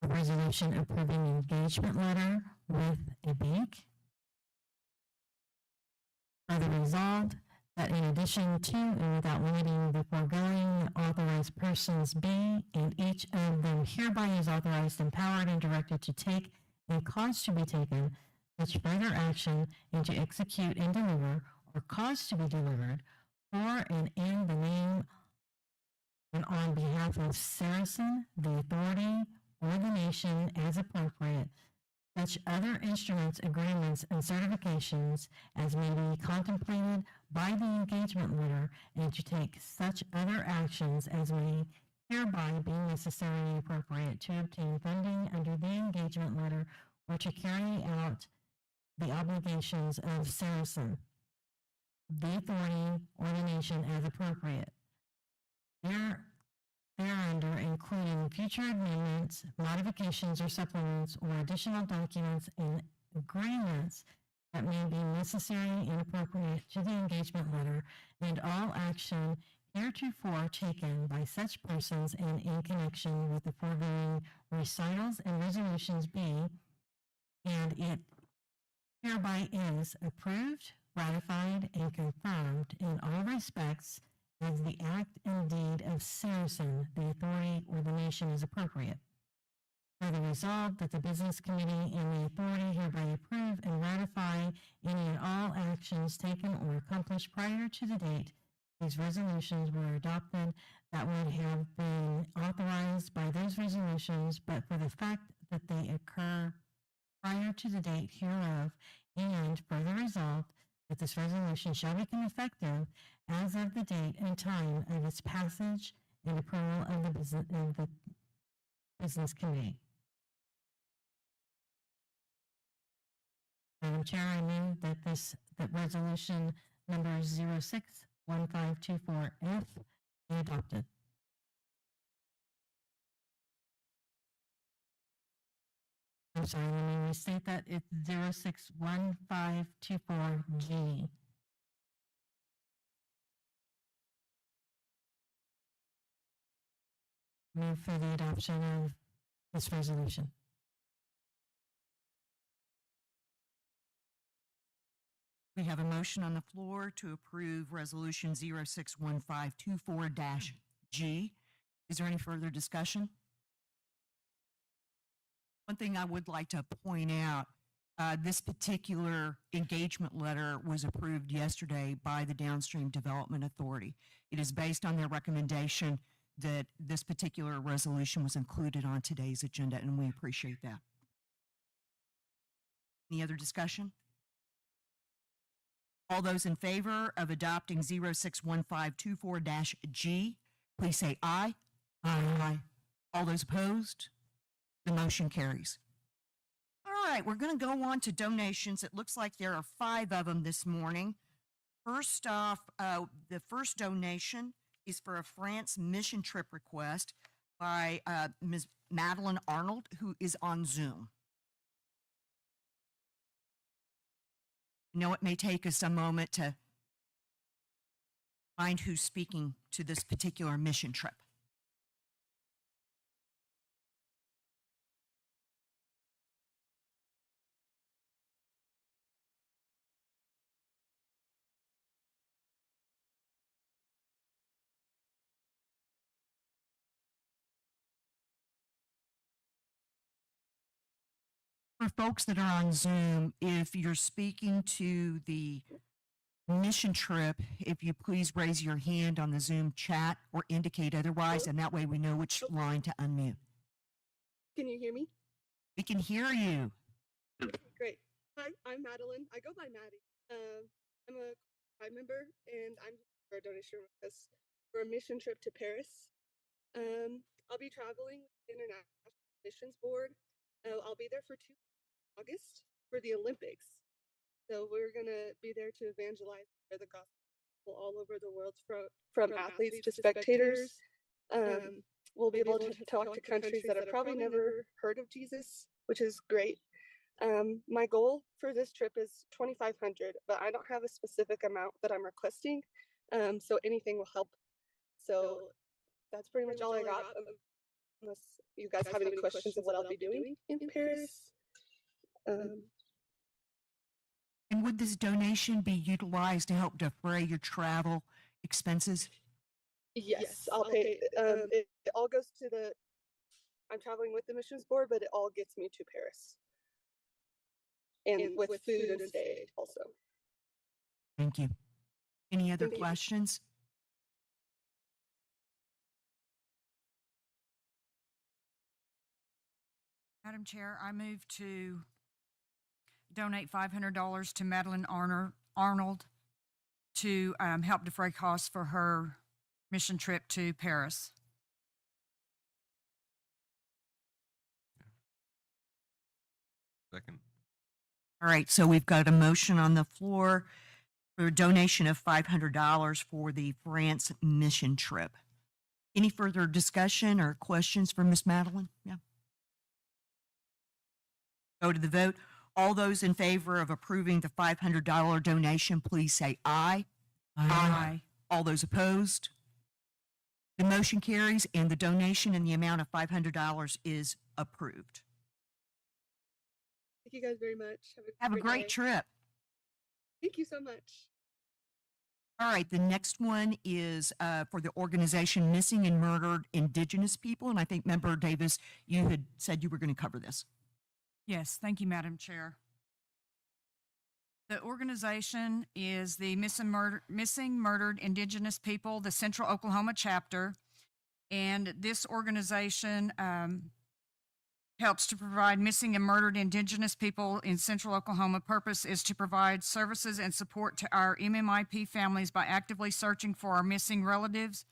[SPEAKER 4] a resolution approving engagement letter with a bank. Further resolved that in addition to and without limiting the foregoing, authorized persons be, and each of them hereby is authorized, empowered, and directed to take and cause to be taken such further action and to execute and deliver or cause to be delivered for and in the name and on behalf of Saracen, the authority, or the nation as appropriate, such other instruments, agreements, and certifications as may be contemplated by the engagement letter, and to take such other actions as may hereby be necessary and appropriate to obtain funding under the engagement letter or to carry out the obligations of Saracen, the authority, or the nation as appropriate. Thereunder, including future amendments, modifications, or supplements, or additional documents and agreements that may be necessary and appropriate to the engagement letter, and all action heretofore taken by such persons and in connection with the foregoing recitals and resolutions be, and it hereby is approved, ratified, and confirmed in all respects as the act and deed of Saracen, the authority, or the nation is appropriate. Further resolved that the business committee and the authority hereby approve and ratify any and all actions taken or accomplished prior to the date these resolutions were adopted that would have been authorized by those resolutions, but for the fact that they occur prior to the date hereof, and further resolved that this resolution shall become effective as of the date and time of its passage and approval of the business committee. Madam Chair, I move that that resolution number 061524F be adopted. I'm sorry, let me restate that. It's 061524G. Move for the adoption of this resolution.
[SPEAKER 3] We have a motion on the floor to approve Resolution 061524-G. Is there any further discussion? One thing I would like to point out, this particular engagement letter was approved yesterday by the Downstream Development Authority. It is based on their recommendation that this particular resolution was included on today's agenda, and we appreciate that. Any other discussion? All those in favor of adopting 061524-G, please say aye. Aye. All those opposed? The motion carries. All right, we're going to go on to donations. It looks like there are 5 of them this morning. First off, the first donation is for a France mission trip request by Ms. Madeline Arnold, who is on Zoom. I know it may take us a moment to find who's speaking to this particular mission trip. For folks that are on Zoom, if you're speaking to the mission trip, if you please raise your hand on the Zoom chat or indicate otherwise, and that way we know which line to unmute.
[SPEAKER 14] Can you hear me?
[SPEAKER 3] We can hear you.
[SPEAKER 14] Great. Hi, I'm Madeline. I go by Maddie. I'm a tribe member, and I'm for a donation request for a mission trip to Paris. I'll be traveling with the International Missions Board. I'll be there for August for the Olympics. So we're going to be there to evangelize the gospel all over the world, from athletes to spectators. We'll be able to talk to countries that have probably never heard of Jesus, which is great. My goal for this trip is $2,500, but I don't have a specific amount that I'm requesting. So anything will help. So that's pretty much all I got. Unless you guys have any questions of what I'll be doing in Paris.
[SPEAKER 3] And would this donation be utilized to help defray your travel expenses?
[SPEAKER 14] Yes, I'll pay. It all goes to the. I'm traveling with the missions board, but it all gets me to Paris, and with food and stay also.
[SPEAKER 3] Thank you. Any other
[SPEAKER 14] Thank you.
[SPEAKER 3] questions?
[SPEAKER 1] Madam Chair, I move to donate $500 to Madeline Arnold to help defray costs for her mission trip to Paris.
[SPEAKER 6] Second.
[SPEAKER 3] All right, so we've got a motion on the floor for a donation of $500 for the France mission trip. Any further discussion or questions for Miss Madeline? Yeah. Go to the vote. All those in favor of approving the $500 donation, please say aye.
[SPEAKER 1] Aye.
[SPEAKER 3] All those opposed? The motion carries and the donation in the amount of $500 is approved.
[SPEAKER 14] Thank you guys very much.
[SPEAKER 3] Have a great
[SPEAKER 14] day.
[SPEAKER 3] trip.
[SPEAKER 14] Thank you so much.
[SPEAKER 3] All right, the next one is for the organization Missing and Murdered Indigenous People. And I think, Member Davis, you had said you were going to cover this.
[SPEAKER 1] Yes, thank you, Madam Chair. The organization is the Missing Murdered Indigenous People, the Central Oklahoma chapter. And this organization helps to provide missing and murdered Indigenous people in Central Oklahoma. Purpose is to provide services and support to our MMIP families by actively searching for our missing relatives,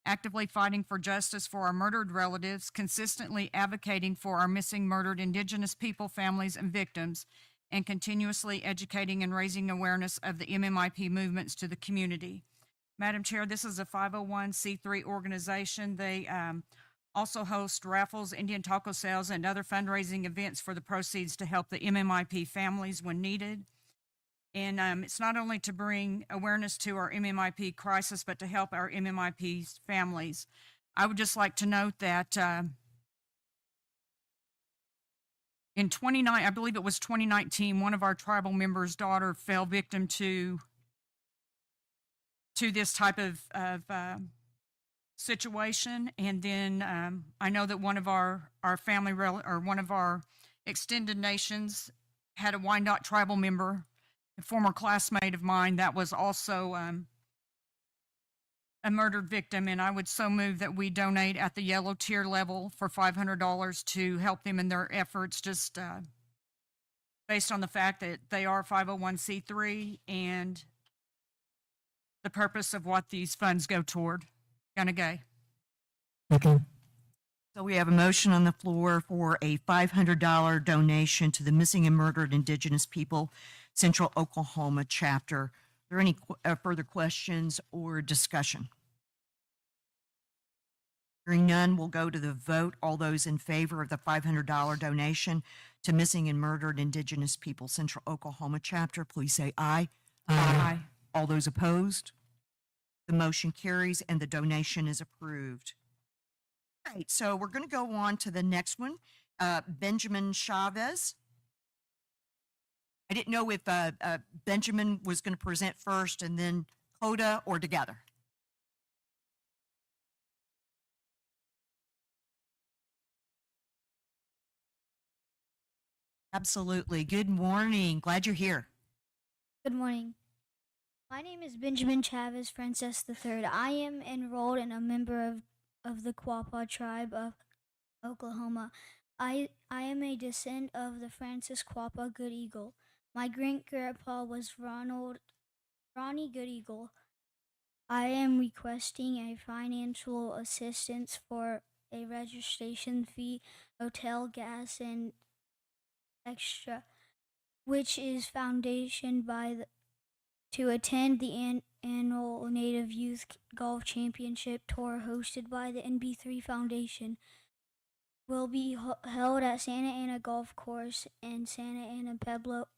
[SPEAKER 1] actively fighting for justice for our murdered relatives, consistently advocating for our missing, murdered Indigenous people, families, and victims, and continuously educating and raising awareness of the MMIP movements to the community. Madam Chair, this is a 501c3 organization. They also host raffles, Indian taco sales, and other fundraising events for the proceeds to help the MMIP families when needed. And it's not only to bring awareness to our MMIP crisis, but to help our MMIP families. I would just like to note that in I believe it was 2019, one of our tribal members' daughter fell victim to this type of situation. And then I know that one of our family or one of our extended nations had a Wyandotte tribal member, a former classmate of mine, that was also a murdered victim. And I would so move that we donate at the yellow tier level for $500 to help them in their efforts, just based on the fact that they are 501c3 and the purpose of what these funds go toward. Gonna go.
[SPEAKER 4] Okay.
[SPEAKER 3] So we have a motion on the floor for a $500 donation to the Missing and Murdered Indigenous People Central Oklahoma chapter. Are there any further questions or discussion? Hearing none, we'll go to the vote. All those in favor of the $500 donation to Missing and Murdered Indigenous People Central Oklahoma chapter, please say aye.
[SPEAKER 1] Aye.
[SPEAKER 3] All those opposed? The motion carries and the donation is approved. All right, so we're going to go on to the next one. Benjamin Chavez. I didn't know if Benjamin was going to present first and then Coda or together. Absolutely. Good morning. Glad you're here.
[SPEAKER 15] Good morning. My name is Benjamin Chavez Frances III. I am enrolled and a member of the Quapaw tribe of Oklahoma. I am a descendant of the Francis Quapaw Good Eagle. My great-grandpa was Ronnie Good Eagle. I am requesting a financial assistance for a registration fee, hotel, gas, and extra, which is foundation to attend the annual Native Youth Golf Championship Tour hosted by the NB3 Foundation. Will be held at Santa Ana Golf Course in Santa Ana Pueblo,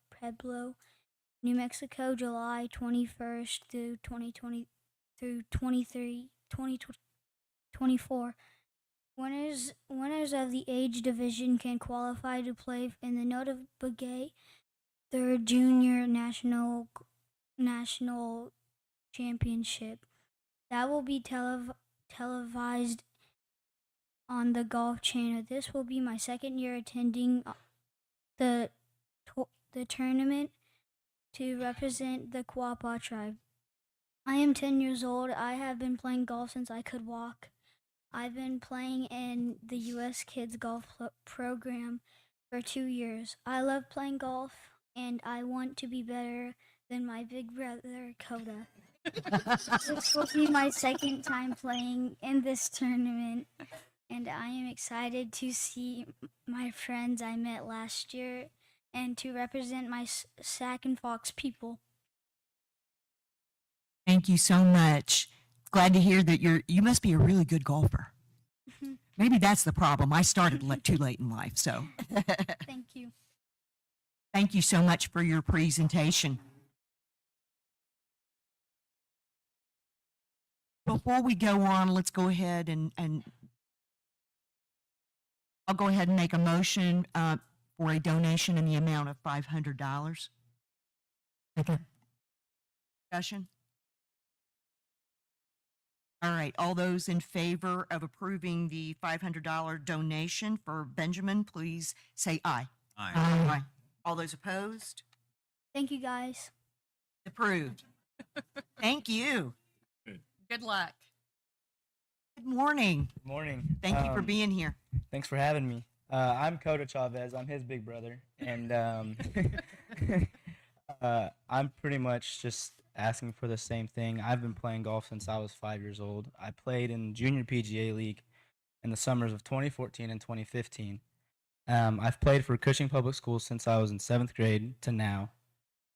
[SPEAKER 15] New Mexico, July 21st through 2024. Winners of the age division can qualify to play in the Notability third junior national championship. That will be televised on the Golf Channel. This will be my second year attending the the tournament to represent the Quapaw tribe. I am 10 years old. I have been playing golf since I could walk. I've been playing in the U.S. Kids Golf program for 2 years. I love playing golf, and I want to be better than my big brother, Coda. This will be my second time playing in this tournament, and I am excited to see my friends I met last year and to represent my Sac and Fox people.
[SPEAKER 3] Thank you so much. Glad to hear that you must be a really good golfer. Maybe that's the problem. I started too late in life, so.
[SPEAKER 15] Thank you.
[SPEAKER 3] Thank you so much for your presentation. Before we go on, let's go ahead and I'll go ahead and make a motion for a donation in the amount of $500.
[SPEAKER 4] Okay.
[SPEAKER 3] Discussion? All right, all those in favor of approving the $500 donation for Benjamin, please say aye.
[SPEAKER 7] Aye.
[SPEAKER 3] Aye. All those opposed?
[SPEAKER 15] Thank you, guys.
[SPEAKER 3] Approved. Thank you.
[SPEAKER 1] Good luck.
[SPEAKER 3] Good morning.
[SPEAKER 16] Morning.
[SPEAKER 3] Thank you for being here.
[SPEAKER 16] Thanks for having me. I'm Coda Chavez. I'm his big brother, and I'm pretty much just asking for the same thing. I've been playing golf since I was 5 years old. I played in Junior PGA League in the summers of 2014 and 2015. I've played for Cushing Public Schools since I was in 7th grade to now.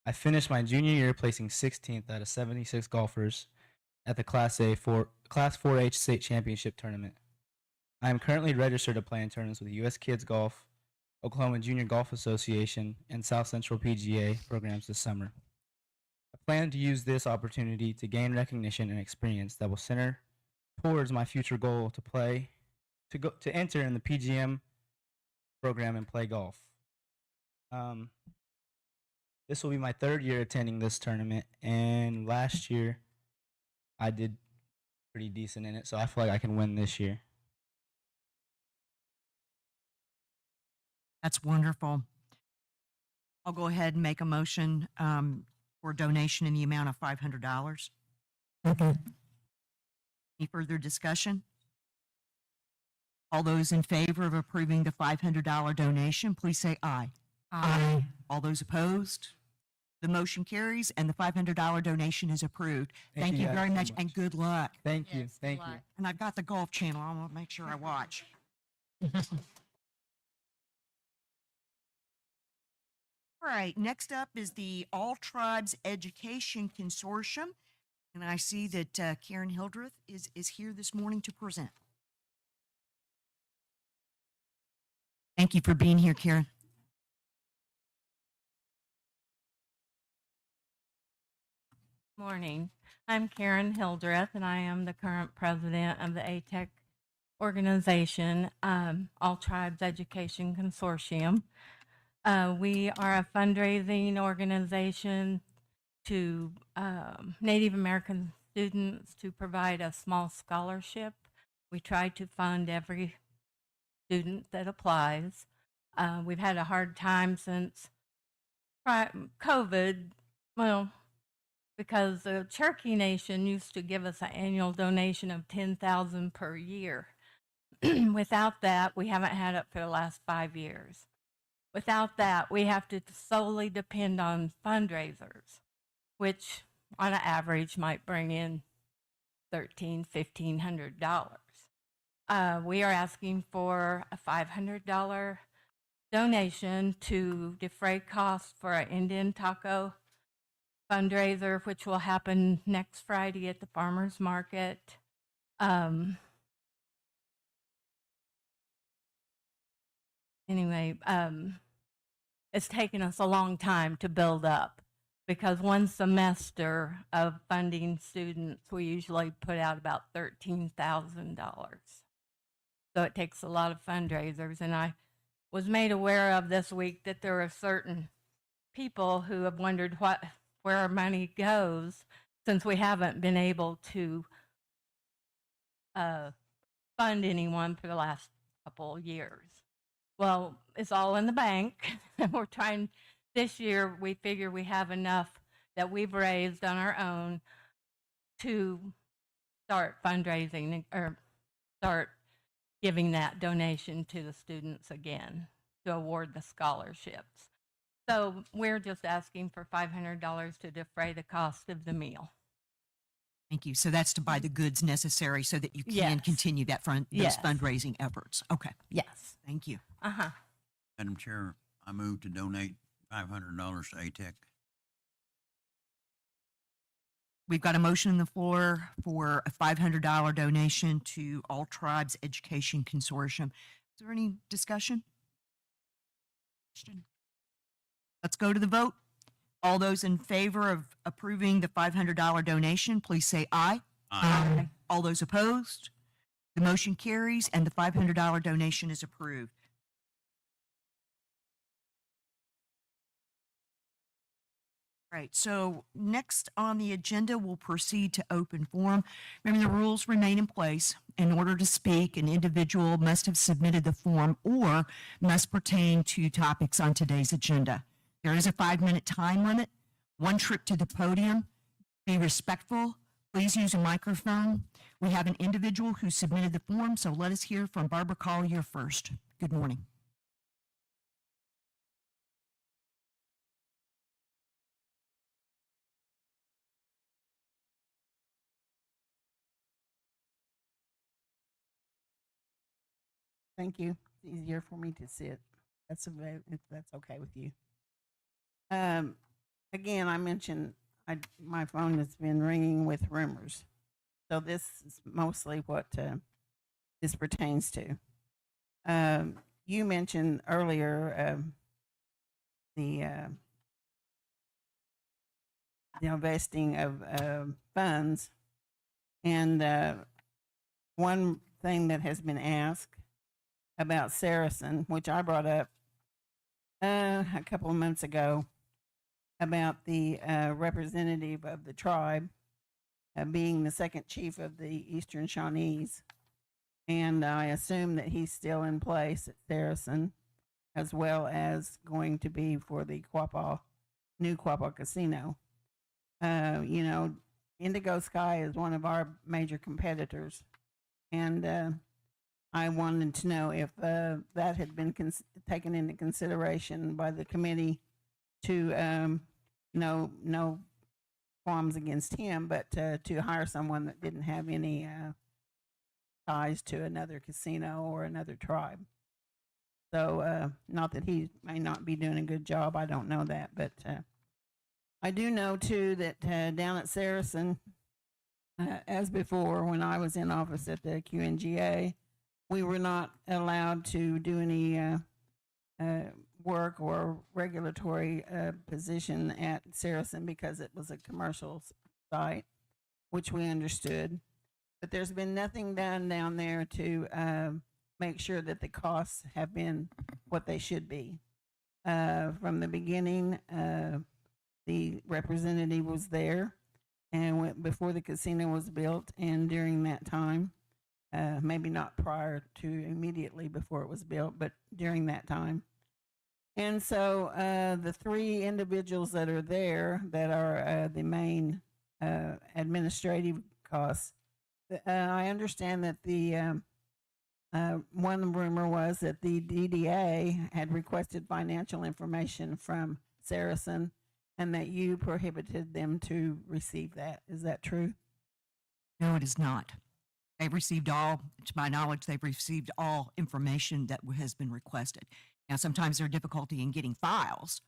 [SPEAKER 16] I finished my junior year placing 16th out of 76 golfers at the Class 4H State Championship Tournament. I am currently registered to play in tournaments with U.S. Kids Golf, Oklahoma Junior Golf Association, and South Central PGA programs this summer. I plan to use this opportunity to gain recognition and experience that will center towards my future goal to enter in the PGM program and play golf. This will be my third year attending this tournament, and last year I did pretty decent in it, so I feel like I can win this year.
[SPEAKER 3] That's wonderful. I'll go ahead and make a motion for a donation in the amount of $500.
[SPEAKER 4] Okay.
[SPEAKER 3] Any further discussion? All those in favor of approving the $500 donation, please say aye.
[SPEAKER 4] Aye.
[SPEAKER 3] All those opposed? The motion carries and the $500 donation is approved. Thank you
[SPEAKER 16] guys
[SPEAKER 3] very
[SPEAKER 16] so
[SPEAKER 3] much and good luck.
[SPEAKER 16] Thank you.
[SPEAKER 1] Yes, good
[SPEAKER 16] Thank you.
[SPEAKER 1] luck.
[SPEAKER 3] And I've got the Golf Channel. I want to make sure I watch. All right, next up is the All Tribes Education Consortium. And I see that Karen Hildreth is here this morning to present. Thank you for being here, Karen.
[SPEAKER 17] Morning. I'm Karen Hildreth, and I am the current president of the ATEC organization, All Tribes Education Consortium. We are a fundraising organization to Native American students to provide a small scholarship. We try to fund every student that applies. We've had a hard time since COVID, because the Cherokee Nation used to give us an annual donation of $10,000 per year. Without that, we haven't had it for the last 5 years. Without that, we have to solely depend on fundraisers, which on an average might bring in $1,500. We are asking for a $500 donation to defray costs for our Indian Taco fundraiser, which will happen next Friday at the farmers market. It's taken us a long time to build up because one semester of funding students, we usually put out about $13,000. So it takes a lot of fundraisers. And I was made aware of this week that there are certain people who have wondered where our money goes since we haven't been able to fund anyone for the last couple of years. Well, it's all in the bank. And we're trying, this year, we figure we have enough that we've raised on our own to start fundraising or start giving that donation to the students again to award the scholarships. So we're just asking for $500 to defray the cost of the meal.
[SPEAKER 3] Thank you. So that's to buy the goods necessary so that you can
[SPEAKER 17] Yes.
[SPEAKER 3] continue those
[SPEAKER 17] Yes.
[SPEAKER 3] fundraising efforts. Okay.
[SPEAKER 17] Yes.
[SPEAKER 3] Thank you.
[SPEAKER 17] Uh-huh.
[SPEAKER 7] Madam Chair, I move to donate $500 to ATEC.
[SPEAKER 3] We've got a motion on the floor for a $500 donation to All Tribes Education Consortium. Is there any discussion? Question? Let's go to the vote. All those in favor of approving the $500 donation, please say aye.
[SPEAKER 7] Aye.
[SPEAKER 3] All those opposed? The motion carries and the $500 donation is approved. Right, so next on the agenda, we'll proceed to open forum. Remember, the rules remain in place. In order to speak, an individual must have submitted the form or must pertain to topics on today's agenda. There is a 5-minute time limit, 1 trip to the podium. Be respectful. Please use a microphone. We have an individual who submitted the form, so let us hear from Barbara Collier first. Good morning.
[SPEAKER 10] Thank you. It's easier for me to sit. If that's okay with you. Again, I mentioned my phone has been ringing with rumors. So this is mostly what this pertains to. You mentioned earlier the investing of funds, and one thing that has been asked about Saracen, which I brought up a couple of months ago, about the representative of the tribe being the second chief of the Eastern Shawnees. And I assume that he's still in place at Saracen, as well as going to be for the new Quapaw Casino. Indigo Sky is one of our major competitors. And I wanted to know if that had been taken into consideration by the committee to no qualms against him, but to hire someone that didn't have any ties to another casino or another tribe. So not that he may not be doing a good job, I don't know that, but I do know too that down at Saracen, as before, when I was in office at the QNGA, we were not allowed to do any work or regulatory position at Saracen because it was a commercial site, which we understood. But there's been nothing done down there to make sure that the costs have been what they should be. From the beginning, the representative was there and before the casino was built, and during that time, maybe not prior to immediately before it was built, but during that time. And so the 3 individuals that are there that are the main administrative costs, I understand that the one rumor was that the DDA had requested financial information from Saracen and that you prohibited them to receive that. Is that true?
[SPEAKER 3] No, it is not. They've received all, to my knowledge, they've received all information that has been requested. Now, sometimes there's difficulty in getting files.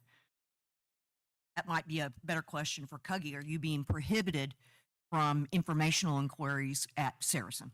[SPEAKER 3] That might be a better question for Cuggy. Are you being prohibited from informational inquiries at Saracen?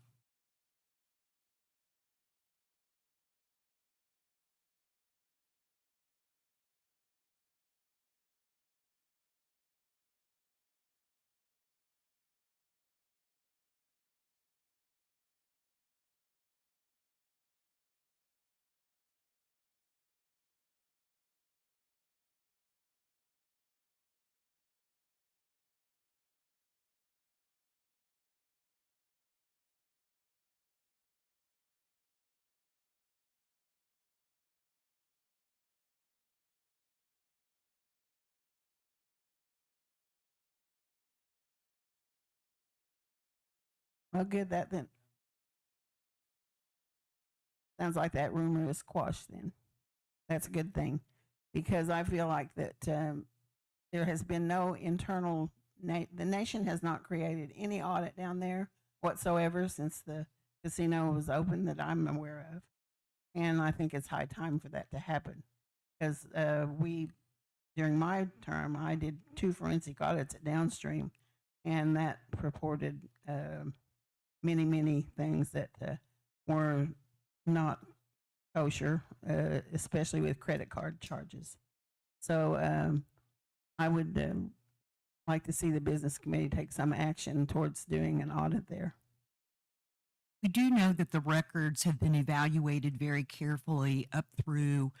[SPEAKER 10] Well, good. That then sounds like that rumor is quashed. Then that's a good thing, because I feel like that there has been no internal. The nation has not created any audit down there whatsoever since the casino was open that I'm aware of, and I think it's high time for that to happen, because during my term, I did 2 forensic audits at Downstream, and that purported many things that were not kosher, especially with credit card charges. So I would like to see the business committee take some action towards doing an audit there.
[SPEAKER 3] We do know that the records have been evaluated very carefully up through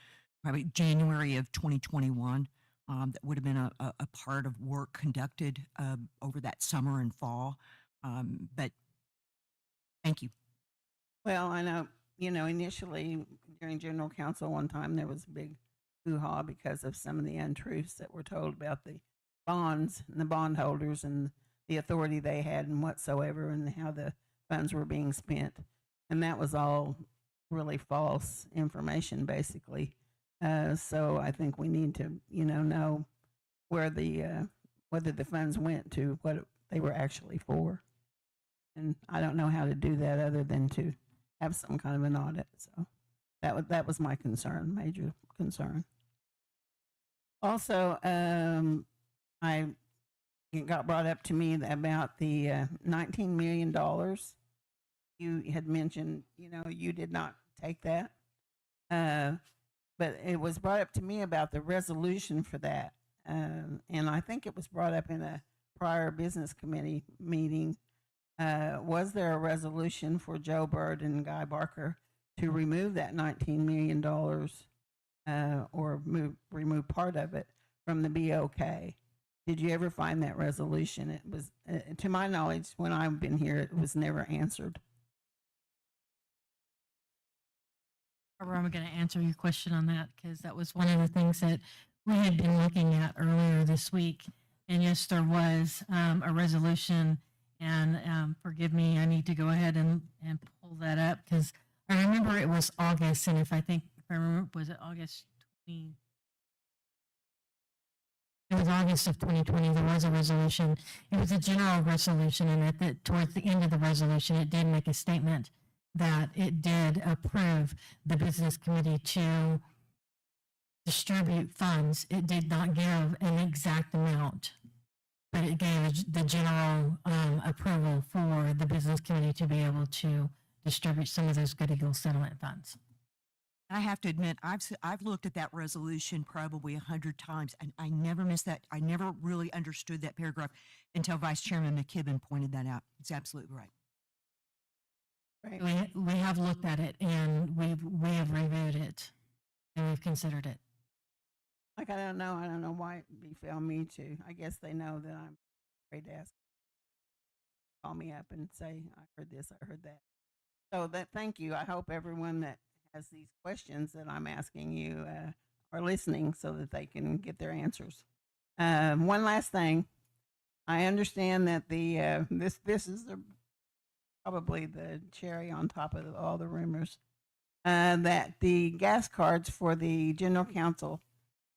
[SPEAKER 3] probably January of 2021. That would have been a part of work conducted over that summer and fall. But thank you.
[SPEAKER 10] Well, I know, initially during general counsel one time, there was a big hoo-ha because of some of the untruths that were told about the bonds and the bondholders and the authority they had and whatsoever, and how the funds were being spent. And that was all really false information, basically. So I think we need to, know where whether the funds went to, what they were actually for. And I don't know how to do that other than to have some kind of an audit. So that was my concern, major concern. Also, it got brought up to me about the $19 million. You had mentioned, you did not take that. But it was brought up to me about the resolution for that. And I think it was brought up in a prior business committee meeting. Was there a resolution for Joe Bird and Guy Barker to remove that $19 million or remove part of it from the BOK? Did you ever find that resolution? It was, to my knowledge, when I've been here, it was never answered.
[SPEAKER 4] I'm going to answer your question on that, because that was one of the things that we had been looking at earlier this week. And yes, there was a resolution, and forgive me, I need to go ahead and pull that up, because I remember it was August, and if I remember, was it August 20? It was August of 2020. There was a resolution. It was a general resolution, and towards the end of the resolution, it did make a statement that it did approve the business committee to distribute funds. It did not give an exact amount, but it gave the general approval for the business committee to be able to distribute some of those Good Eagle settlement funds.
[SPEAKER 3] I have to admit, I've looked at that resolution probably 100 times, and I never missed that. I never really understood that paragraph until Vice Chairman McKibben pointed that out. It's absolutely right.
[SPEAKER 10] Right.
[SPEAKER 4] We have looked at it, and we have reviewed it, and we've considered it.
[SPEAKER 10] Like, I don't know why it befell me to. I guess they know that I'm afraid to ask. Call me up and say, I heard this, I heard that. So thank you. I hope everyone that has these questions that I'm asking you are listening so that they can get their answers. One last thing. I understand that this is probably the cherry on top of all the rumors, that the gas cards for the general counsel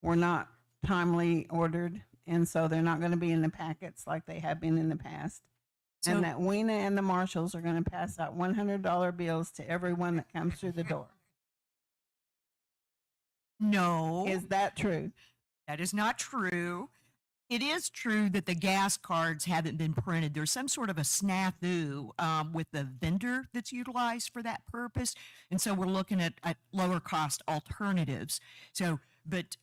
[SPEAKER 10] were not timely ordered, and so they're not going to be in the packets like they have been in the past.
[SPEAKER 3] So-
[SPEAKER 10] And that Weena and the marshals are going to pass out $100 bills to everyone that comes through the door.
[SPEAKER 3] No.
[SPEAKER 10] Is that true?
[SPEAKER 3] That is not true. It is true that the gas cards haven't been printed. There's some sort of a snafu with the vendor that's utilized for that purpose. And so we're looking at lower cost alternatives. So, but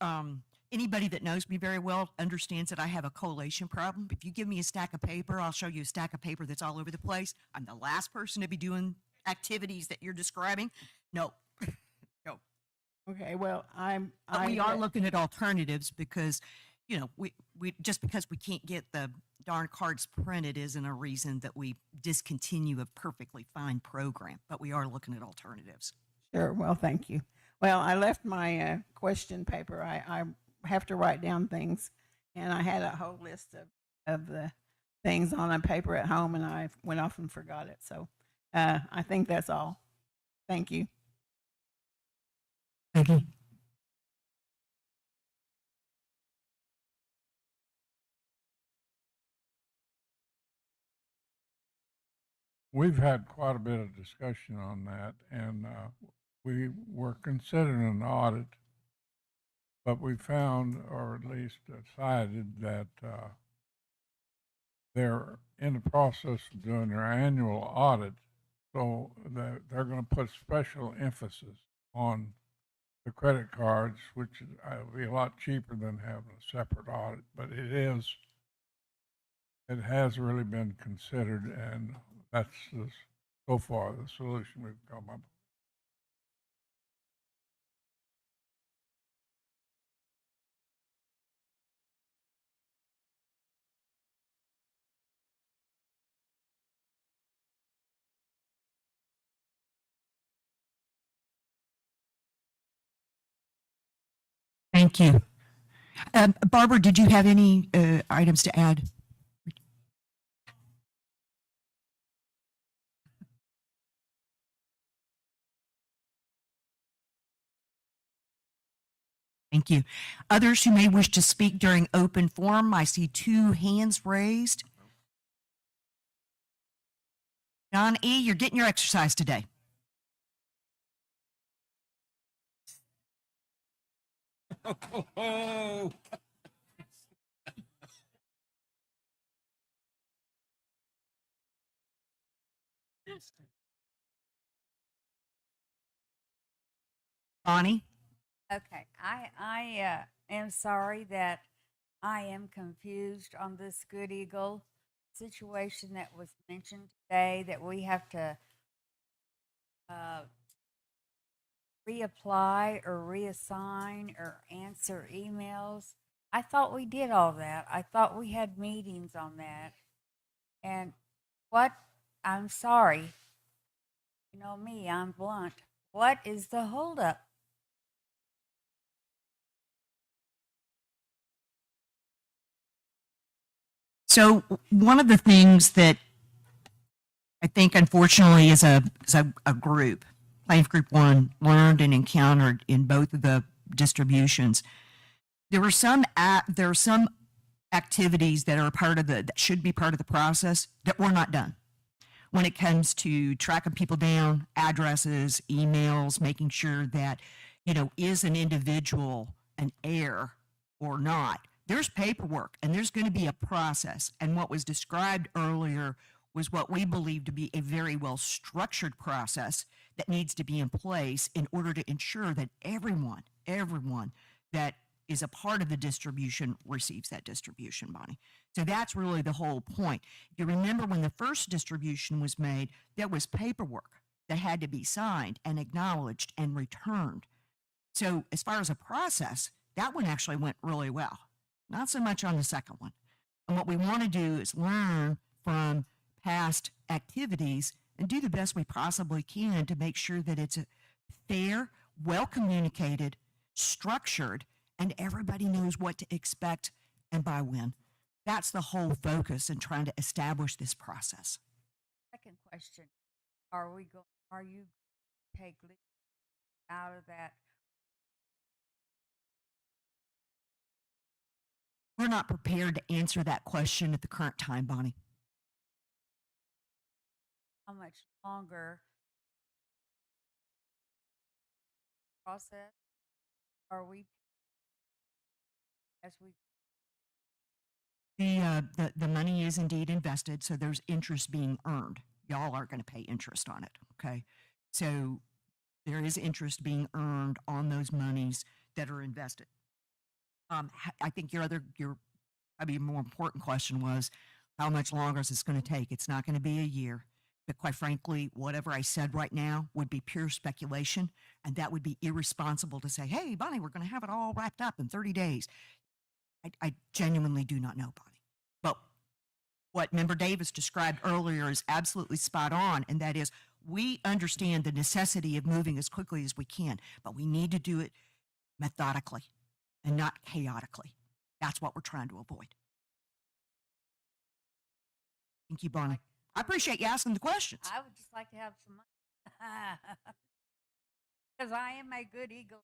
[SPEAKER 3] anybody that knows me very well understands that I have a collation problem. If you give me a stack of paper, I'll show you a stack of paper that's all over the place. I'm the last person to be doing activities that you're describing. No. No.
[SPEAKER 10] Okay, well,
[SPEAKER 3] But we are looking at alternatives because, we just because we can't get the darn cards printed isn't a reason that we discontinue a perfectly fine program, but we are looking at alternatives.
[SPEAKER 10] Sure. Well, thank you. Well, I left my question paper. I have to write down things, and I had a whole list of the things on a paper at home, and I went off and forgot it. So I think that's all. Thank you.
[SPEAKER 4] Peggy?
[SPEAKER 13] We've had quite a bit of discussion on that, and we were considering an audit, but we found, or at least decided, that they're in the process of doing their annual audit, so that they're going to put special emphasis on the credit cards, which will be a lot cheaper than having a separate audit, but it has really been considered, and that's so far the solution we've come up with.
[SPEAKER 3] Thank you. Barbara, did you have any items to add? Thank you. Others who may wish to speak during open forum, I see 2 hands raised. John E., you're getting your exercise today. Bonnie?
[SPEAKER 18] Okay, I am sorry that I am confused on this Good Eagle situation that was mentioned today, that we have to reapply or reassign or answer emails. I thought we did all that. I thought we had meetings on that. And I'm sorry. You know me, I'm blunt. What is the holdup?
[SPEAKER 3] So one of the things that I think, unfortunately, as a group, Plaintiff Group 1 learned and encountered in both of the distributions, there are some activities that are that should be part of the process that were not done. When it comes to tracking people down, addresses, emails, making sure that, is an individual an heir or not. There's paperwork and there's going to be a process. And what was described earlier was what we believe to be a very well structured process that needs to be in place in order to ensure that everyone that is a part of the distribution receives that distribution, Bonnie. So that's really the whole point. If you remember, when the first distribution was made, there was paperwork that had to be signed and acknowledged and returned. So as far as a process, that one actually went really well. Not so much on the second one. And what we want to do is learn from past activities and do the best we possibly can to make sure that it's fair, well communicated, structured, and everybody knows what to expect and by when. That's the whole focus in trying to establish this process.
[SPEAKER 18] Second question, are you take out of that?
[SPEAKER 3] We're not prepared to answer that question at the current time, Bonnie.
[SPEAKER 18] How much longer process are we as we?
[SPEAKER 3] The money is indeed invested, so there's interest being earned. Y'all are going to pay interest on it, okay? So there is interest being earned on those monies that are invested. I think your probably more important question was, how much longer is this going to take? It's not going to be a year. But quite frankly, whatever I said right now would be pure speculation, and that would be irresponsible to say, hey, Bonnie, we're going to have it all wrapped up in 30 days. I genuinely do not know, Bonnie. But what Member Davis described earlier is absolutely spot on, and that is, we understand the necessity of moving as quickly as we can, but we need to do it methodically and not chaotically. That's what we're trying to avoid. Thank you, Bonnie. I appreciate you asking the questions.
[SPEAKER 18] I would just like to have some money. Because I am a good eagle.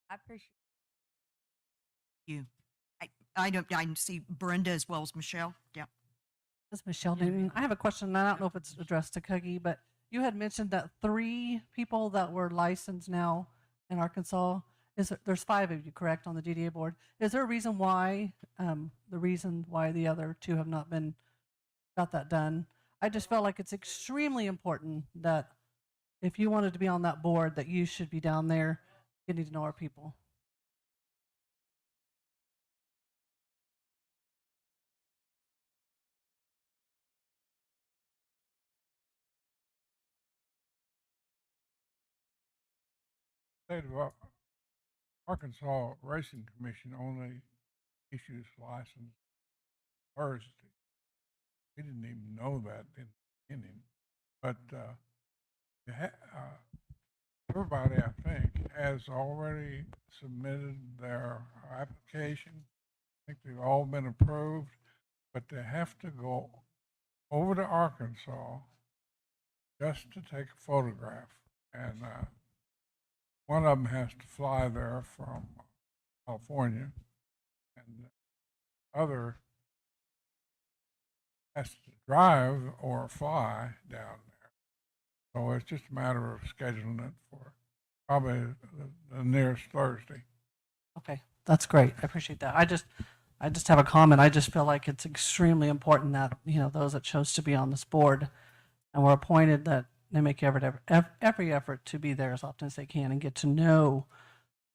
[SPEAKER 18] I appreciate
[SPEAKER 3] You. I see Brenda as well as Michelle. Yeah.
[SPEAKER 19] This is Michelle Newton. I have a question, and I don't know if it's addressed to Cookie, but you had mentioned that 3 people that were licensed now in Arkansas. There's 5 of you, correct, on the DDA board? Is there a reason why the other 2 have not got that done? I just felt like it's extremely important that if you wanted to be on that board, that you should be down there getting to know our people.
[SPEAKER 13] State of Arkansas Racing Commission only issues license Thursday. We didn't even know that in the beginning, but everybody, I think, has already submitted their application. I think they've all been approved, but they have to go over to Arkansas just to take a photograph. And one of them has to fly there from California, and the other has to drive or fly down there. So it's just a matter of scheduling it for probably the nearest Thursday.
[SPEAKER 19] Okay, that's great. I appreciate that. I just have a comment. I just feel like it's extremely important that, those that chose to be on this board and were appointed, that they make every effort to be there as often as they can and get to know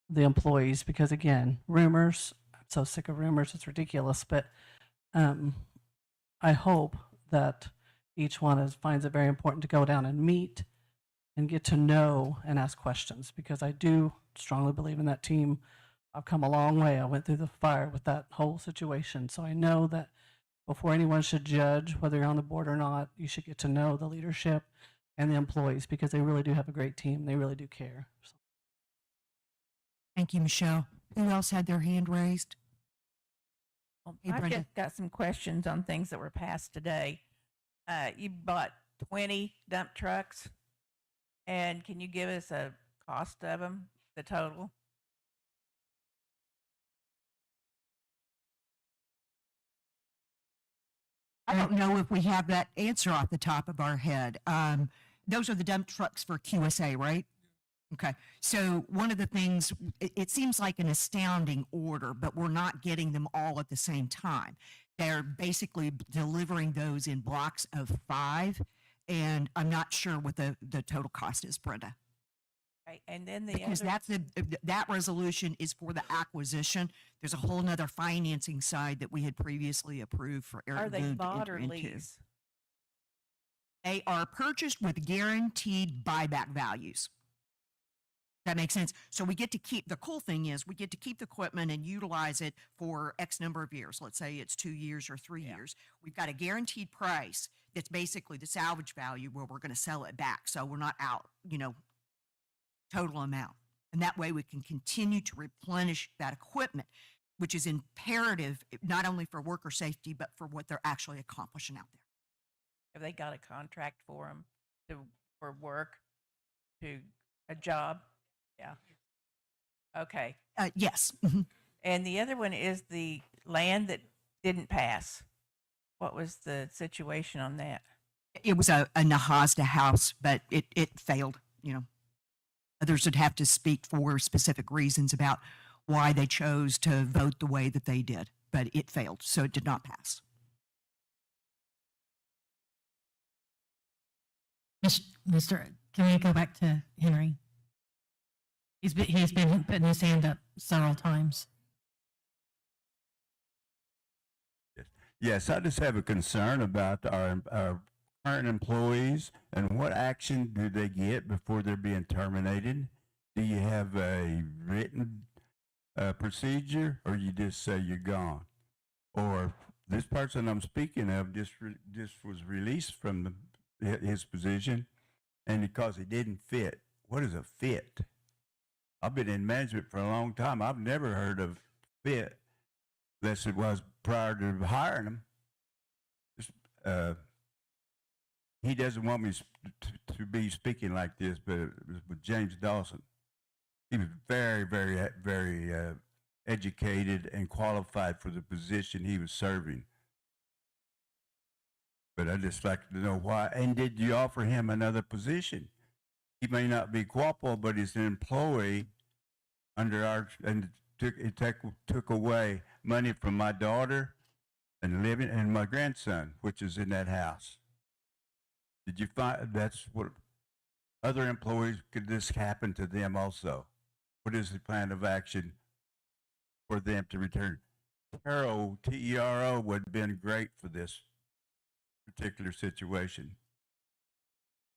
[SPEAKER 19] the employees, because again, rumors, I'm so sick of rumors, it's ridiculous, but I hope that each one finds it very important to go down and meet and get to know and ask questions, because I do strongly believe in that team. I've come a long way. I went through the fire with that whole situation. So I know that before anyone should judge whether you're on the board or not, you should get to know the leadership and the employees, because they really do have a great team. They really do care. So.
[SPEAKER 3] Thank you, Michelle. Who else had their hand raised? Hey,
[SPEAKER 20] I've
[SPEAKER 3] Brenda.
[SPEAKER 20] just got some questions on things that were passed today. You bought 20 dump trucks, and can you give us a cost of them, the total?
[SPEAKER 3] I don't know if we have that answer off the top of our head. Those are the dump trucks for QSA, right? Okay. So one of the things, it seems like an astounding order, but we're not getting them all at the same time. They're basically delivering those in blocks of 5, and I'm not sure what the total cost is, Brenda.
[SPEAKER 20] Right. And then
[SPEAKER 3] Because that's that resolution is for the acquisition. There's a whole nother financing side that we had previously approved for Eric
[SPEAKER 20] are they
[SPEAKER 3] Boone to
[SPEAKER 20] bought
[SPEAKER 3] enter
[SPEAKER 20] or
[SPEAKER 3] into.
[SPEAKER 20] leased?
[SPEAKER 3] They are purchased with guaranteed buyback values. That makes sense. So we get to keep, the cool thing is we get to keep the equipment and utilize it for X number of years. Let's say it's 2 years or 3 years. We've got a guaranteed price that's basically the salvage value where we're going to sell it back. So we're not out, total amount. And that way we can continue to replenish that equipment, which is imperative not only for worker safety, but for what they're actually accomplishing out there.
[SPEAKER 20] Have they got a contract for them for work, to a job? Yeah. Okay.
[SPEAKER 3] Yes.
[SPEAKER 20] And the other one is the land that didn't pass. What was the situation on that?
[SPEAKER 3] It was a Nahasda house, but it failed, Others would have to speak for specific reasons about why they chose to vote the way that they did, but it failed, so it did not pass.
[SPEAKER 4] Mr. Can we go back to Henry? He's been putting his hand up several times.
[SPEAKER 21] Yes, I just have a concern about our current employees and what action do they get before they're being terminated? Do you have a written procedure, or you just say you're gone? Or this person I'm speaking of just was released from his position, and because he didn't fit. What is a fit? I've been in management for a long time. I've never heard of bit, less it was prior to hiring him. He doesn't want me to be speaking like this, but it was with James Dawson. He was very, very educated and qualified for the position he was serving. But I'd just like to know why. And did you offer him another position? He may not be Quapaw, but he's an employee under our, and took away money from my daughter and living and my grandson, which is in that house. Did you find that's what other employees, could this happen to them also? What is the plan of action for them to return? Tero, T-E-R-O, would have been great for this particular situation.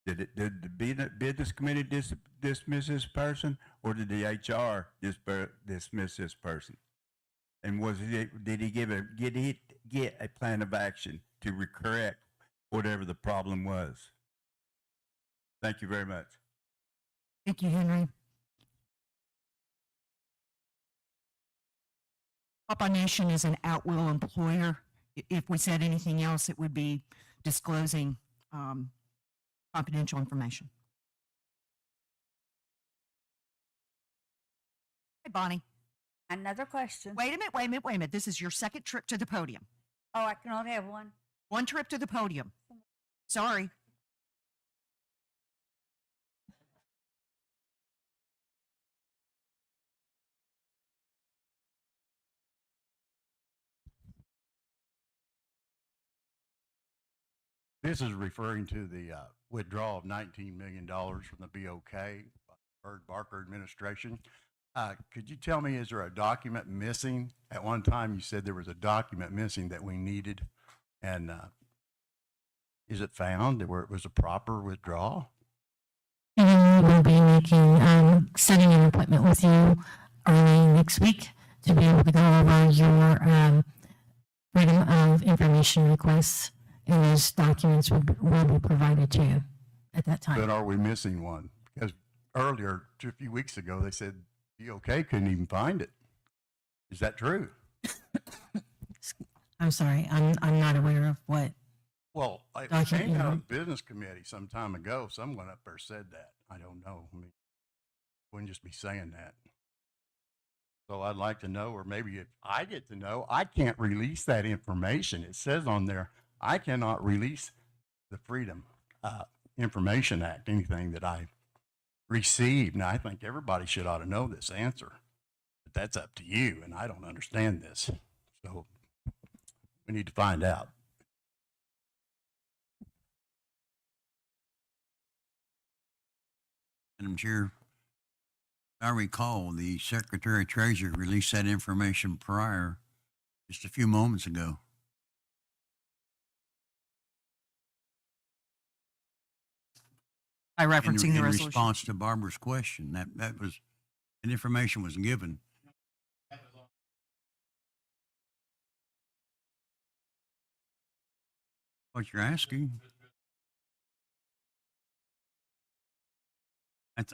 [SPEAKER 21] Did the business committee dismiss this person, or did the HR dismiss this person? And did he get a plan of action to correct whatever the problem was? Thank you very much.
[SPEAKER 3] Thank you, Henry. Quapaw Nation is an at-will employer. If we said anything else, it would be disclosing confidential information. Hey, Bonnie.
[SPEAKER 18] Another question.
[SPEAKER 3] Wait a minute. This is your second trip to the podium.
[SPEAKER 18] Oh, I can only have one.
[SPEAKER 3] One trip to the podium. Sorry.
[SPEAKER 2] This is referring to the withdrawal of $19 million from the BOK, Bird Barker administration. Could you tell me, is there a document missing? At one time, you said there was a document missing that we needed. And is it found where it was a proper withdrawal?
[SPEAKER 4] And we'll be setting an appointment with you early next week to be able to go over your freedom of information requests. And those documents will be provided to you at that time.
[SPEAKER 2] But are we missing one? Because earlier, a few weeks ago, they said BOK couldn't even find it. Is that true?
[SPEAKER 4] I'm sorry, I'm not aware of what.
[SPEAKER 2] Well, I came out of the business committee some time ago. Someone up there said that. I don't know. I mean, wouldn't just be saying that. So I'd like to know, or maybe if I get to know, I can't release that information. It says on there, I cannot release the Freedom Information Act, anything that I received. Now, I think everybody should ought to know this answer, but that's up to you, and I don't understand this. So we need to find out.
[SPEAKER 7] Madam Chair, I recall the Secretary Treasurer released that information prior, just a few moments ago.
[SPEAKER 3] By referencing the
[SPEAKER 7] in
[SPEAKER 3] resolution.
[SPEAKER 7] response to Barbara's question, that information was given. What you're asking?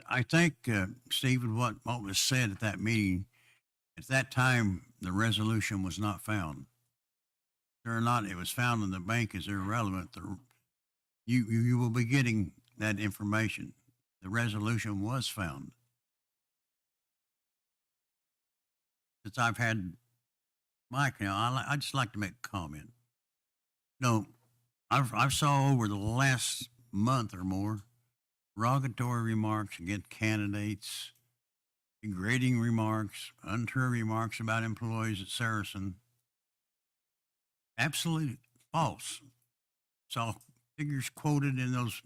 [SPEAKER 7] I think, Stephen, what was said at that meeting, at that time, the resolution was not found. Whether or not it was found in the bank is irrelevant. You will be getting that information. The resolution was found. Since I've had Mike now, I'd just like to make a comment. No, I've saw over the last month or more derogatory remarks against candidates, degrading remarks, untrue remarks about employees at Saracen. Absolutely false. Saw figures quoted in those.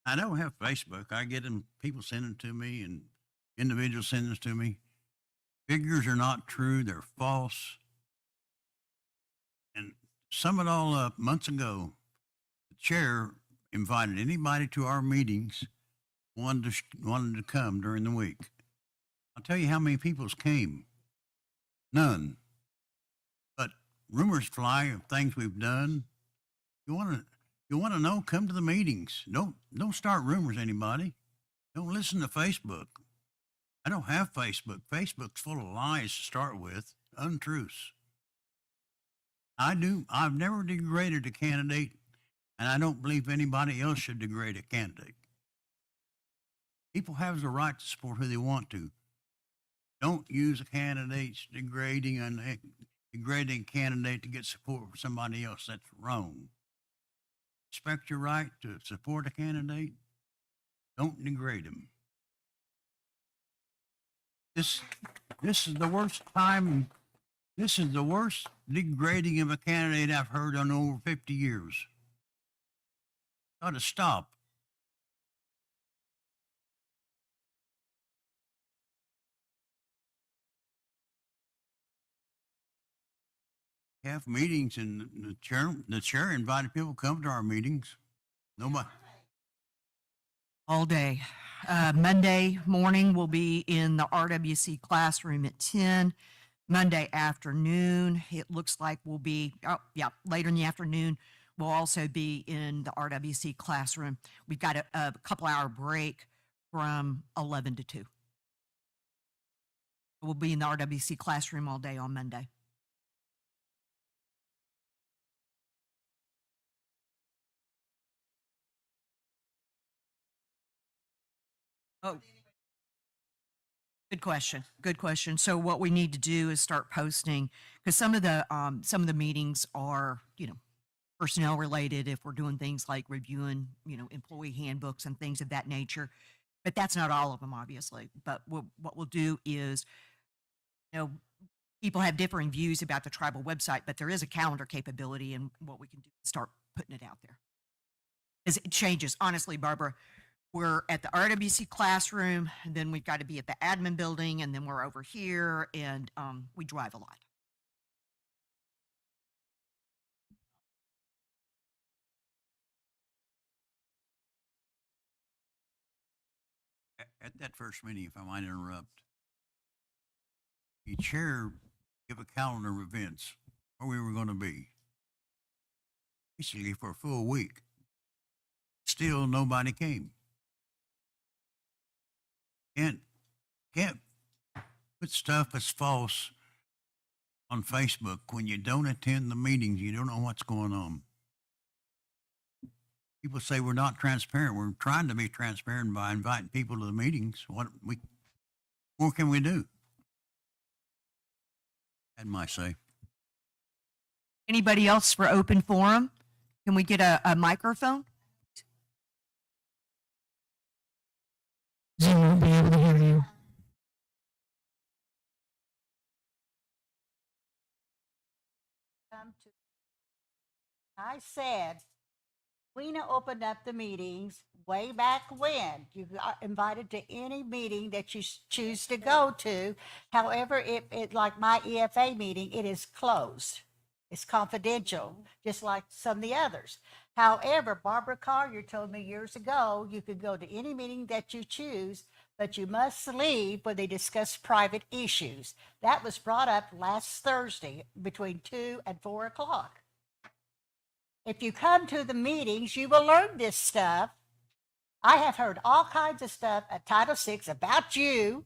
[SPEAKER 7] I don't have Facebook. I get them, people send them to me and individuals send them to me. Figures are not true. They're false. And sum it all up, months ago, the chair invited anybody to our meetings wanted to come during the week. I'll tell you how many people came. None. But rumors fly of things we've done. You want to know? Come to the meetings. Don't start rumors, anybody. Don't listen to Facebook. I don't have Facebook. Facebook's full of lies to start with. untruths. I've never degraded a candidate, and I don't believe anybody else should degrade a candidate. People have the right to support who they want to. Don't use a candidate's degrading a candidate to get support from somebody else. That's wrong. Respect your right to support a candidate. Don't degrade him. This is the worst time. This is the worst degrading of a candidate I've heard in over 50 years. Got to stop. Have meetings, and the chair invited people to come to our meetings. Nobody.
[SPEAKER 3] All day. Monday morning, we'll be in the RWC classroom at 10. Monday afternoon, it looks like we'll be, later in the afternoon, we'll also be in the RWC classroom. We've got a couple hour break from 11 to 2. We'll be in the RWC classroom all day on Monday. Oh, good question. Good question. So what we need to do is start posting, because some of the meetings are, personnel related. If we're doing things like reviewing, employee handbooks and things of that nature, but that's not all of them, obviously. But what we'll do is, people have differing views about the tribal website, but there is a calendar capability, and what we can do is start putting it out there. As it changes, honestly, Barbara. We're at the RWC classroom, and then we've got to be at the admin building, and then we're over here, and we drive a lot.
[SPEAKER 7] At that first meeting, if I might interrupt, the chair gave a calendar of events where we were going to be, basically for a full week. Still, nobody came. Can't put stuff that's false on Facebook when you don't attend the meetings. You don't know what's going on. People say we're not transparent. We're trying to be transparent by inviting people to the meetings. What more can we do? Had my say.
[SPEAKER 3] Anybody else for open forum? Can we get a microphone?
[SPEAKER 4] Zoom won't be able to hear you.
[SPEAKER 9] I said, Lena opened up the meetings way back when. You got invited to any meeting that you choose to go to. However, it like my EFA meeting, it is closed. It's confidential, just like some of the others. However, Barbara Collier told me years ago, you could go to any meeting that you choose, but you must leave when they discuss private issues. That was brought up last Thursday between 2 and 4 o'clock. If you come to the meetings, you will learn this stuff. I have heard all kinds of stuff at Title VI about you,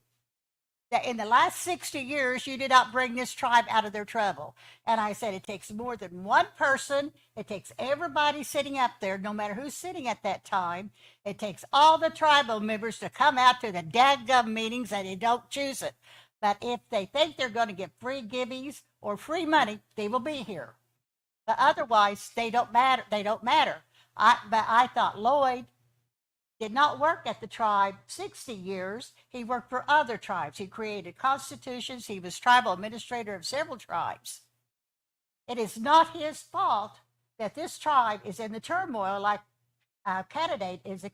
[SPEAKER 9] that in the last 60 years, you did not bring this tribe out of their trouble. And I said, it takes more than one person. It takes everybody sitting up there, no matter who's sitting at that time. It takes all the tribal members to come out to the dadgum meetings, and they don't choose it. But if they think they're going to get free gibbies or free money, they will be here. But otherwise, they don't matter. They don't matter. But I thought Lloyd did not work at the tribe 60 years. He worked for other tribes. He created constitutions. He was tribal administrator of several tribes. It is not his fault that this tribe is in the turmoil like our candidate is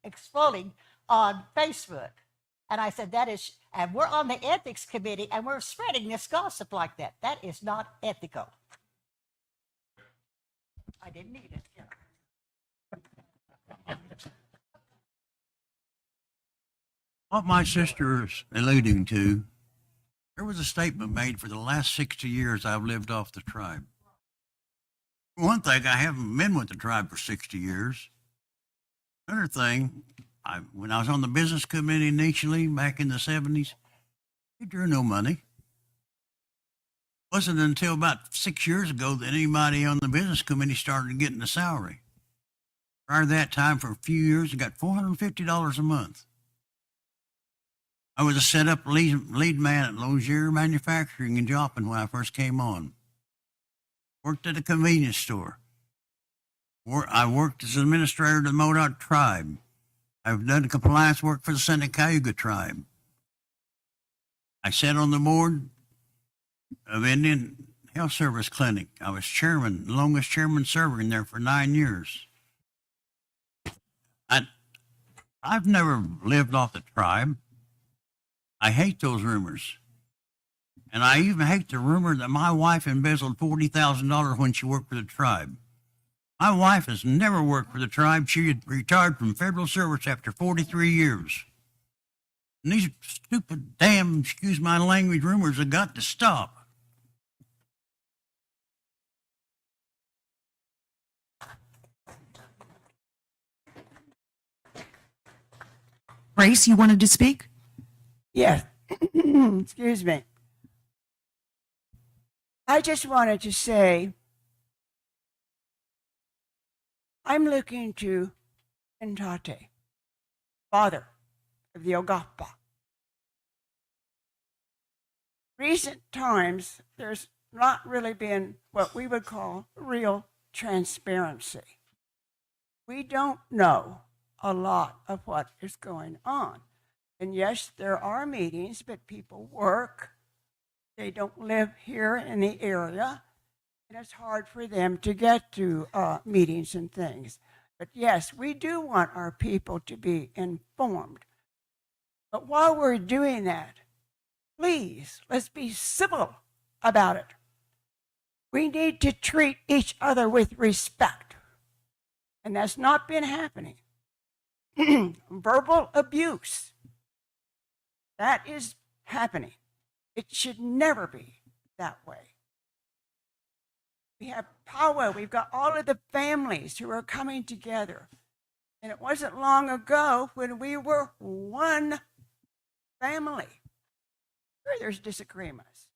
[SPEAKER 9] exploding on Facebook. And I said, that is, and we're on the ethics committee, and we're spreading this gossip like that. That is not ethical. I didn't need it.
[SPEAKER 7] What my sister is alluding to, there was a statement made for the last 60 years I've lived off the tribe. One thing, I haven't been with the tribe for 60 years. Another thing, when I was on the business committee initially back in the 70s, we drew no money. Wasn't until about 6 years ago that anybody on the business committee started getting a salary. Prior to that time, for a few years, I got $450 a month. I was a set-up lead man at Lozier Manufacturing in Joplin when I first came on. Worked at a convenience store. I worked as an administrator of the Modoc tribe. I've done compliance work for the Seneca tribe. I sat on the board of Indian Health Service Clinic. I was chairman, longest chairman server in there for 9 years. I've never lived off the tribe. I hate those rumors. And I even hate the rumor that my wife embezzled $40,000 when she worked for the tribe. My wife has never worked for the tribe. She had retired from federal service after 43 years. And these stupid, damn, excuse my language, rumors have got to stop.
[SPEAKER 3] Grace, you wanted to speak?
[SPEAKER 11] Yes. Excuse me. I just wanted to say I'm looking to Entate, father of the O-gah-pah. Recent times, there's not really been what we would call real transparency. We don't know a lot of what is going on. And yes, there are meetings, but people work. They don't live here in the area, and it's hard for them to get to meetings and things. But yes, we do want our people to be informed. But while we're doing that, please, let's be civil about it. We need to treat each other with respect. And that's not been happening. Verbal abuse, that is happening. It should never be that way. We have power. We've got all of the families who are coming together. And it wasn't long ago when we were one family. Sure, there's disagreements.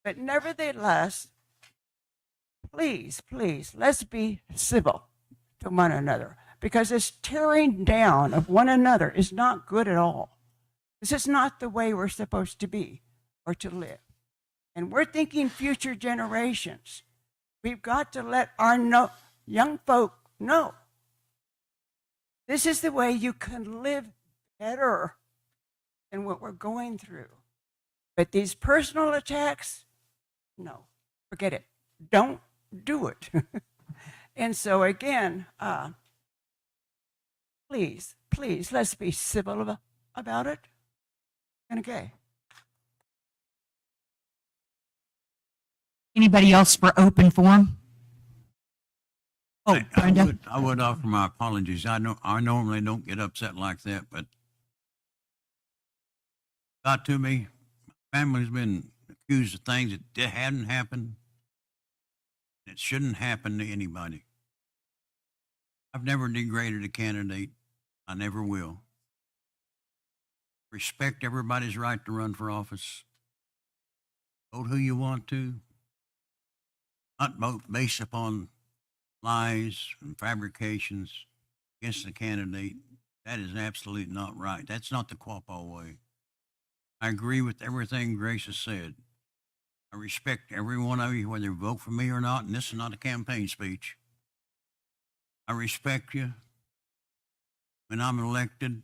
[SPEAKER 11] But nevertheless, please, please, let's be civil to one another, because this tearing down of one another is not good at all. This is not the way we're supposed to be or to live. And we're thinking future generations. We've got to let our young folk know this is the way you can live better than what we're going through. But these personal attacks, no, forget it. Don't do it. And so again, please, please, let's be civil about it. And okay.
[SPEAKER 3] Anybody else for open forum? Oh, Brenda.
[SPEAKER 7] I would offer my apologies. I normally don't get upset like that, but got to me. My family's been accused of things that hadn't happened. It shouldn't happen to anybody. I've never degraded a candidate. I never will. Respect everybody's right to run for office. Vote who you want to. Not vote based upon lies and fabrications against the candidate. That is absolutely not right. That's not the Quapaw way. I agree with everything Grace has said. I respect every one of you, whether you vote for me or not, and this is not a campaign speech. I respect you when I'm elected,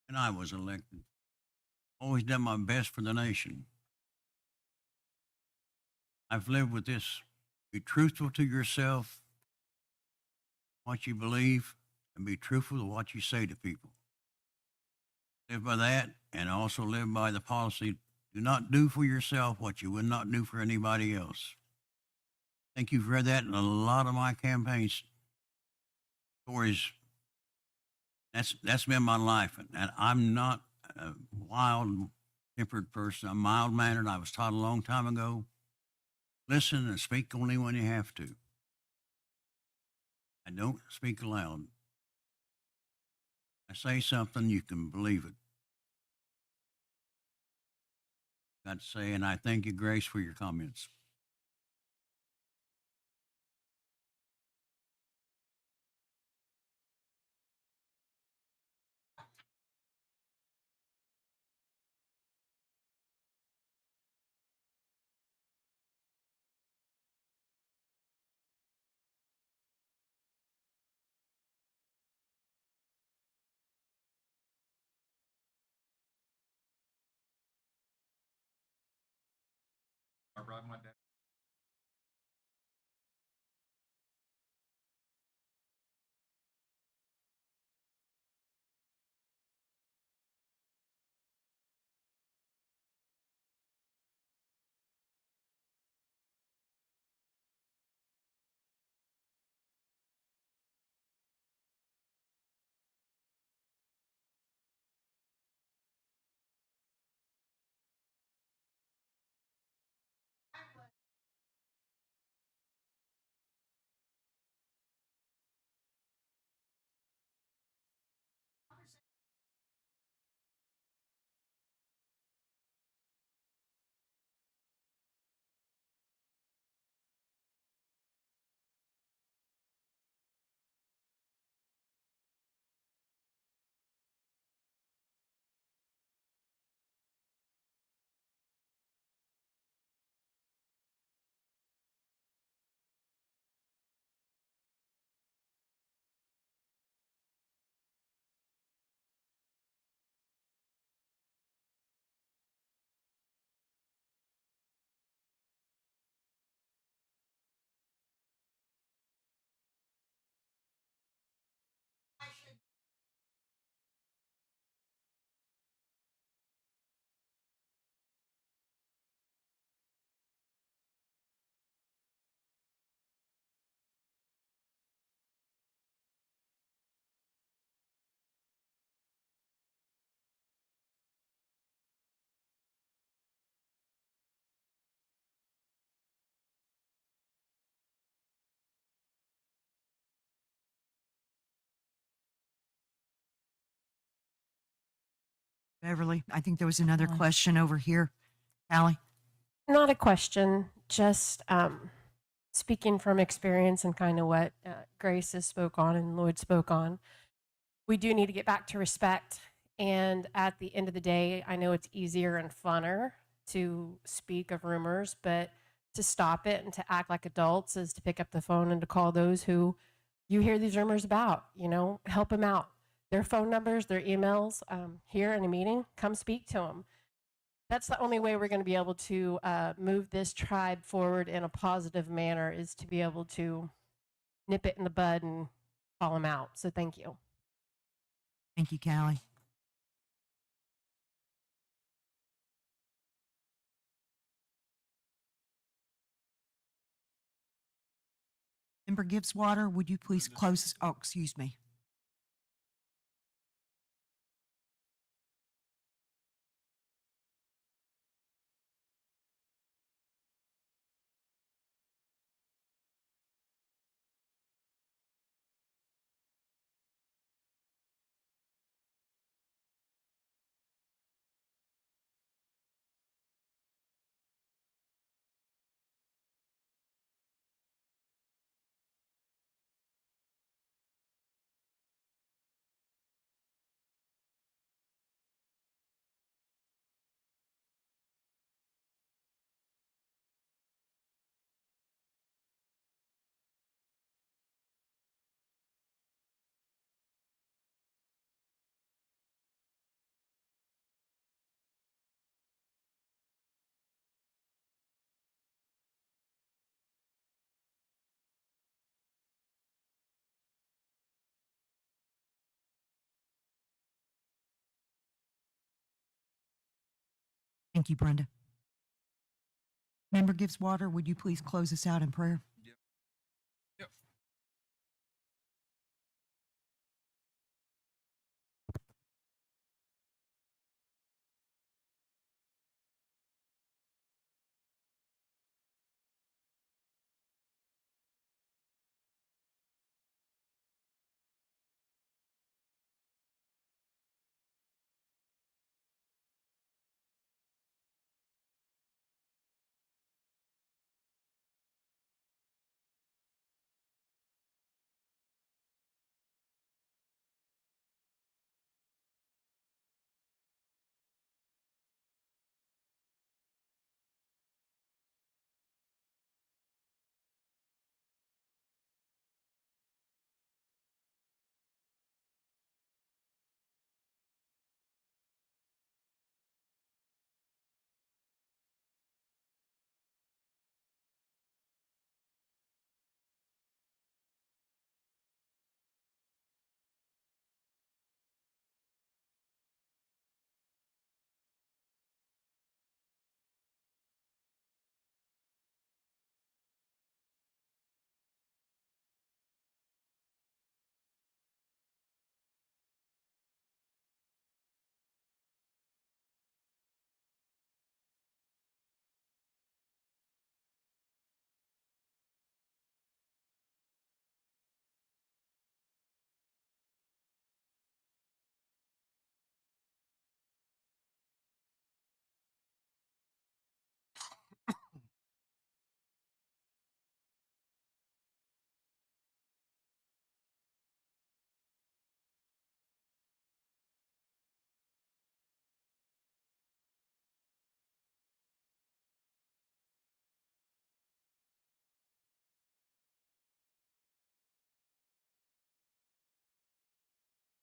[SPEAKER 7] and I was elected. Always done my best for the nation. I've lived with this. Be truthful to yourself, what you believe, and be truthful to what you say to people. Live by that, and also live by the policy, do not do for yourself what you would not do for anybody else. I think you've read that in a lot of my campaign stories. That's been my life, and I'm not a wild-tempered person. I'm mild-mannered. I was taught a long time ago. Listen and speak only when you have to. I don't speak aloud. I say something, you can believe it. got to say, and I thank you, Grace, for your comments.
[SPEAKER 8] I ride my dad.
[SPEAKER 3] Beverly, I think there was another
[SPEAKER 4] Callie.
[SPEAKER 3] question over here. Allie?
[SPEAKER 12] Not a question, just speaking from experience and kind of what Grace has spoke on and Lloyd spoke on. We do need to get back to respect. And at the end of the day, I know it's easier and funner to speak of rumors, but to stop it and to act like adults is to pick up the phone and to call those who you hear these rumors about, help them out. Their phone numbers, their emails, here in a meeting, come speak to them. That's the only way we're going to be able to move this tribe forward in a positive manner, is to be able to nip it in the bud and call them out. So thank you.
[SPEAKER 3] Thank you, Callie. Member Gibbswater, would you please close? Oh, excuse me. Thank you, Brenda. Member Gibbswater, would you please close us out in prayer?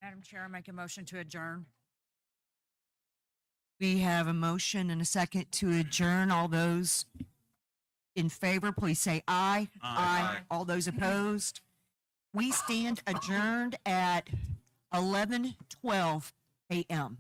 [SPEAKER 1] Madam Chair, I make a motion to adjourn.
[SPEAKER 3] We have a motion and a second to adjourn. All those in favor, please say aye.
[SPEAKER 2] Aye.
[SPEAKER 3] All those opposed? We stand adjourned at 11:12 a.m.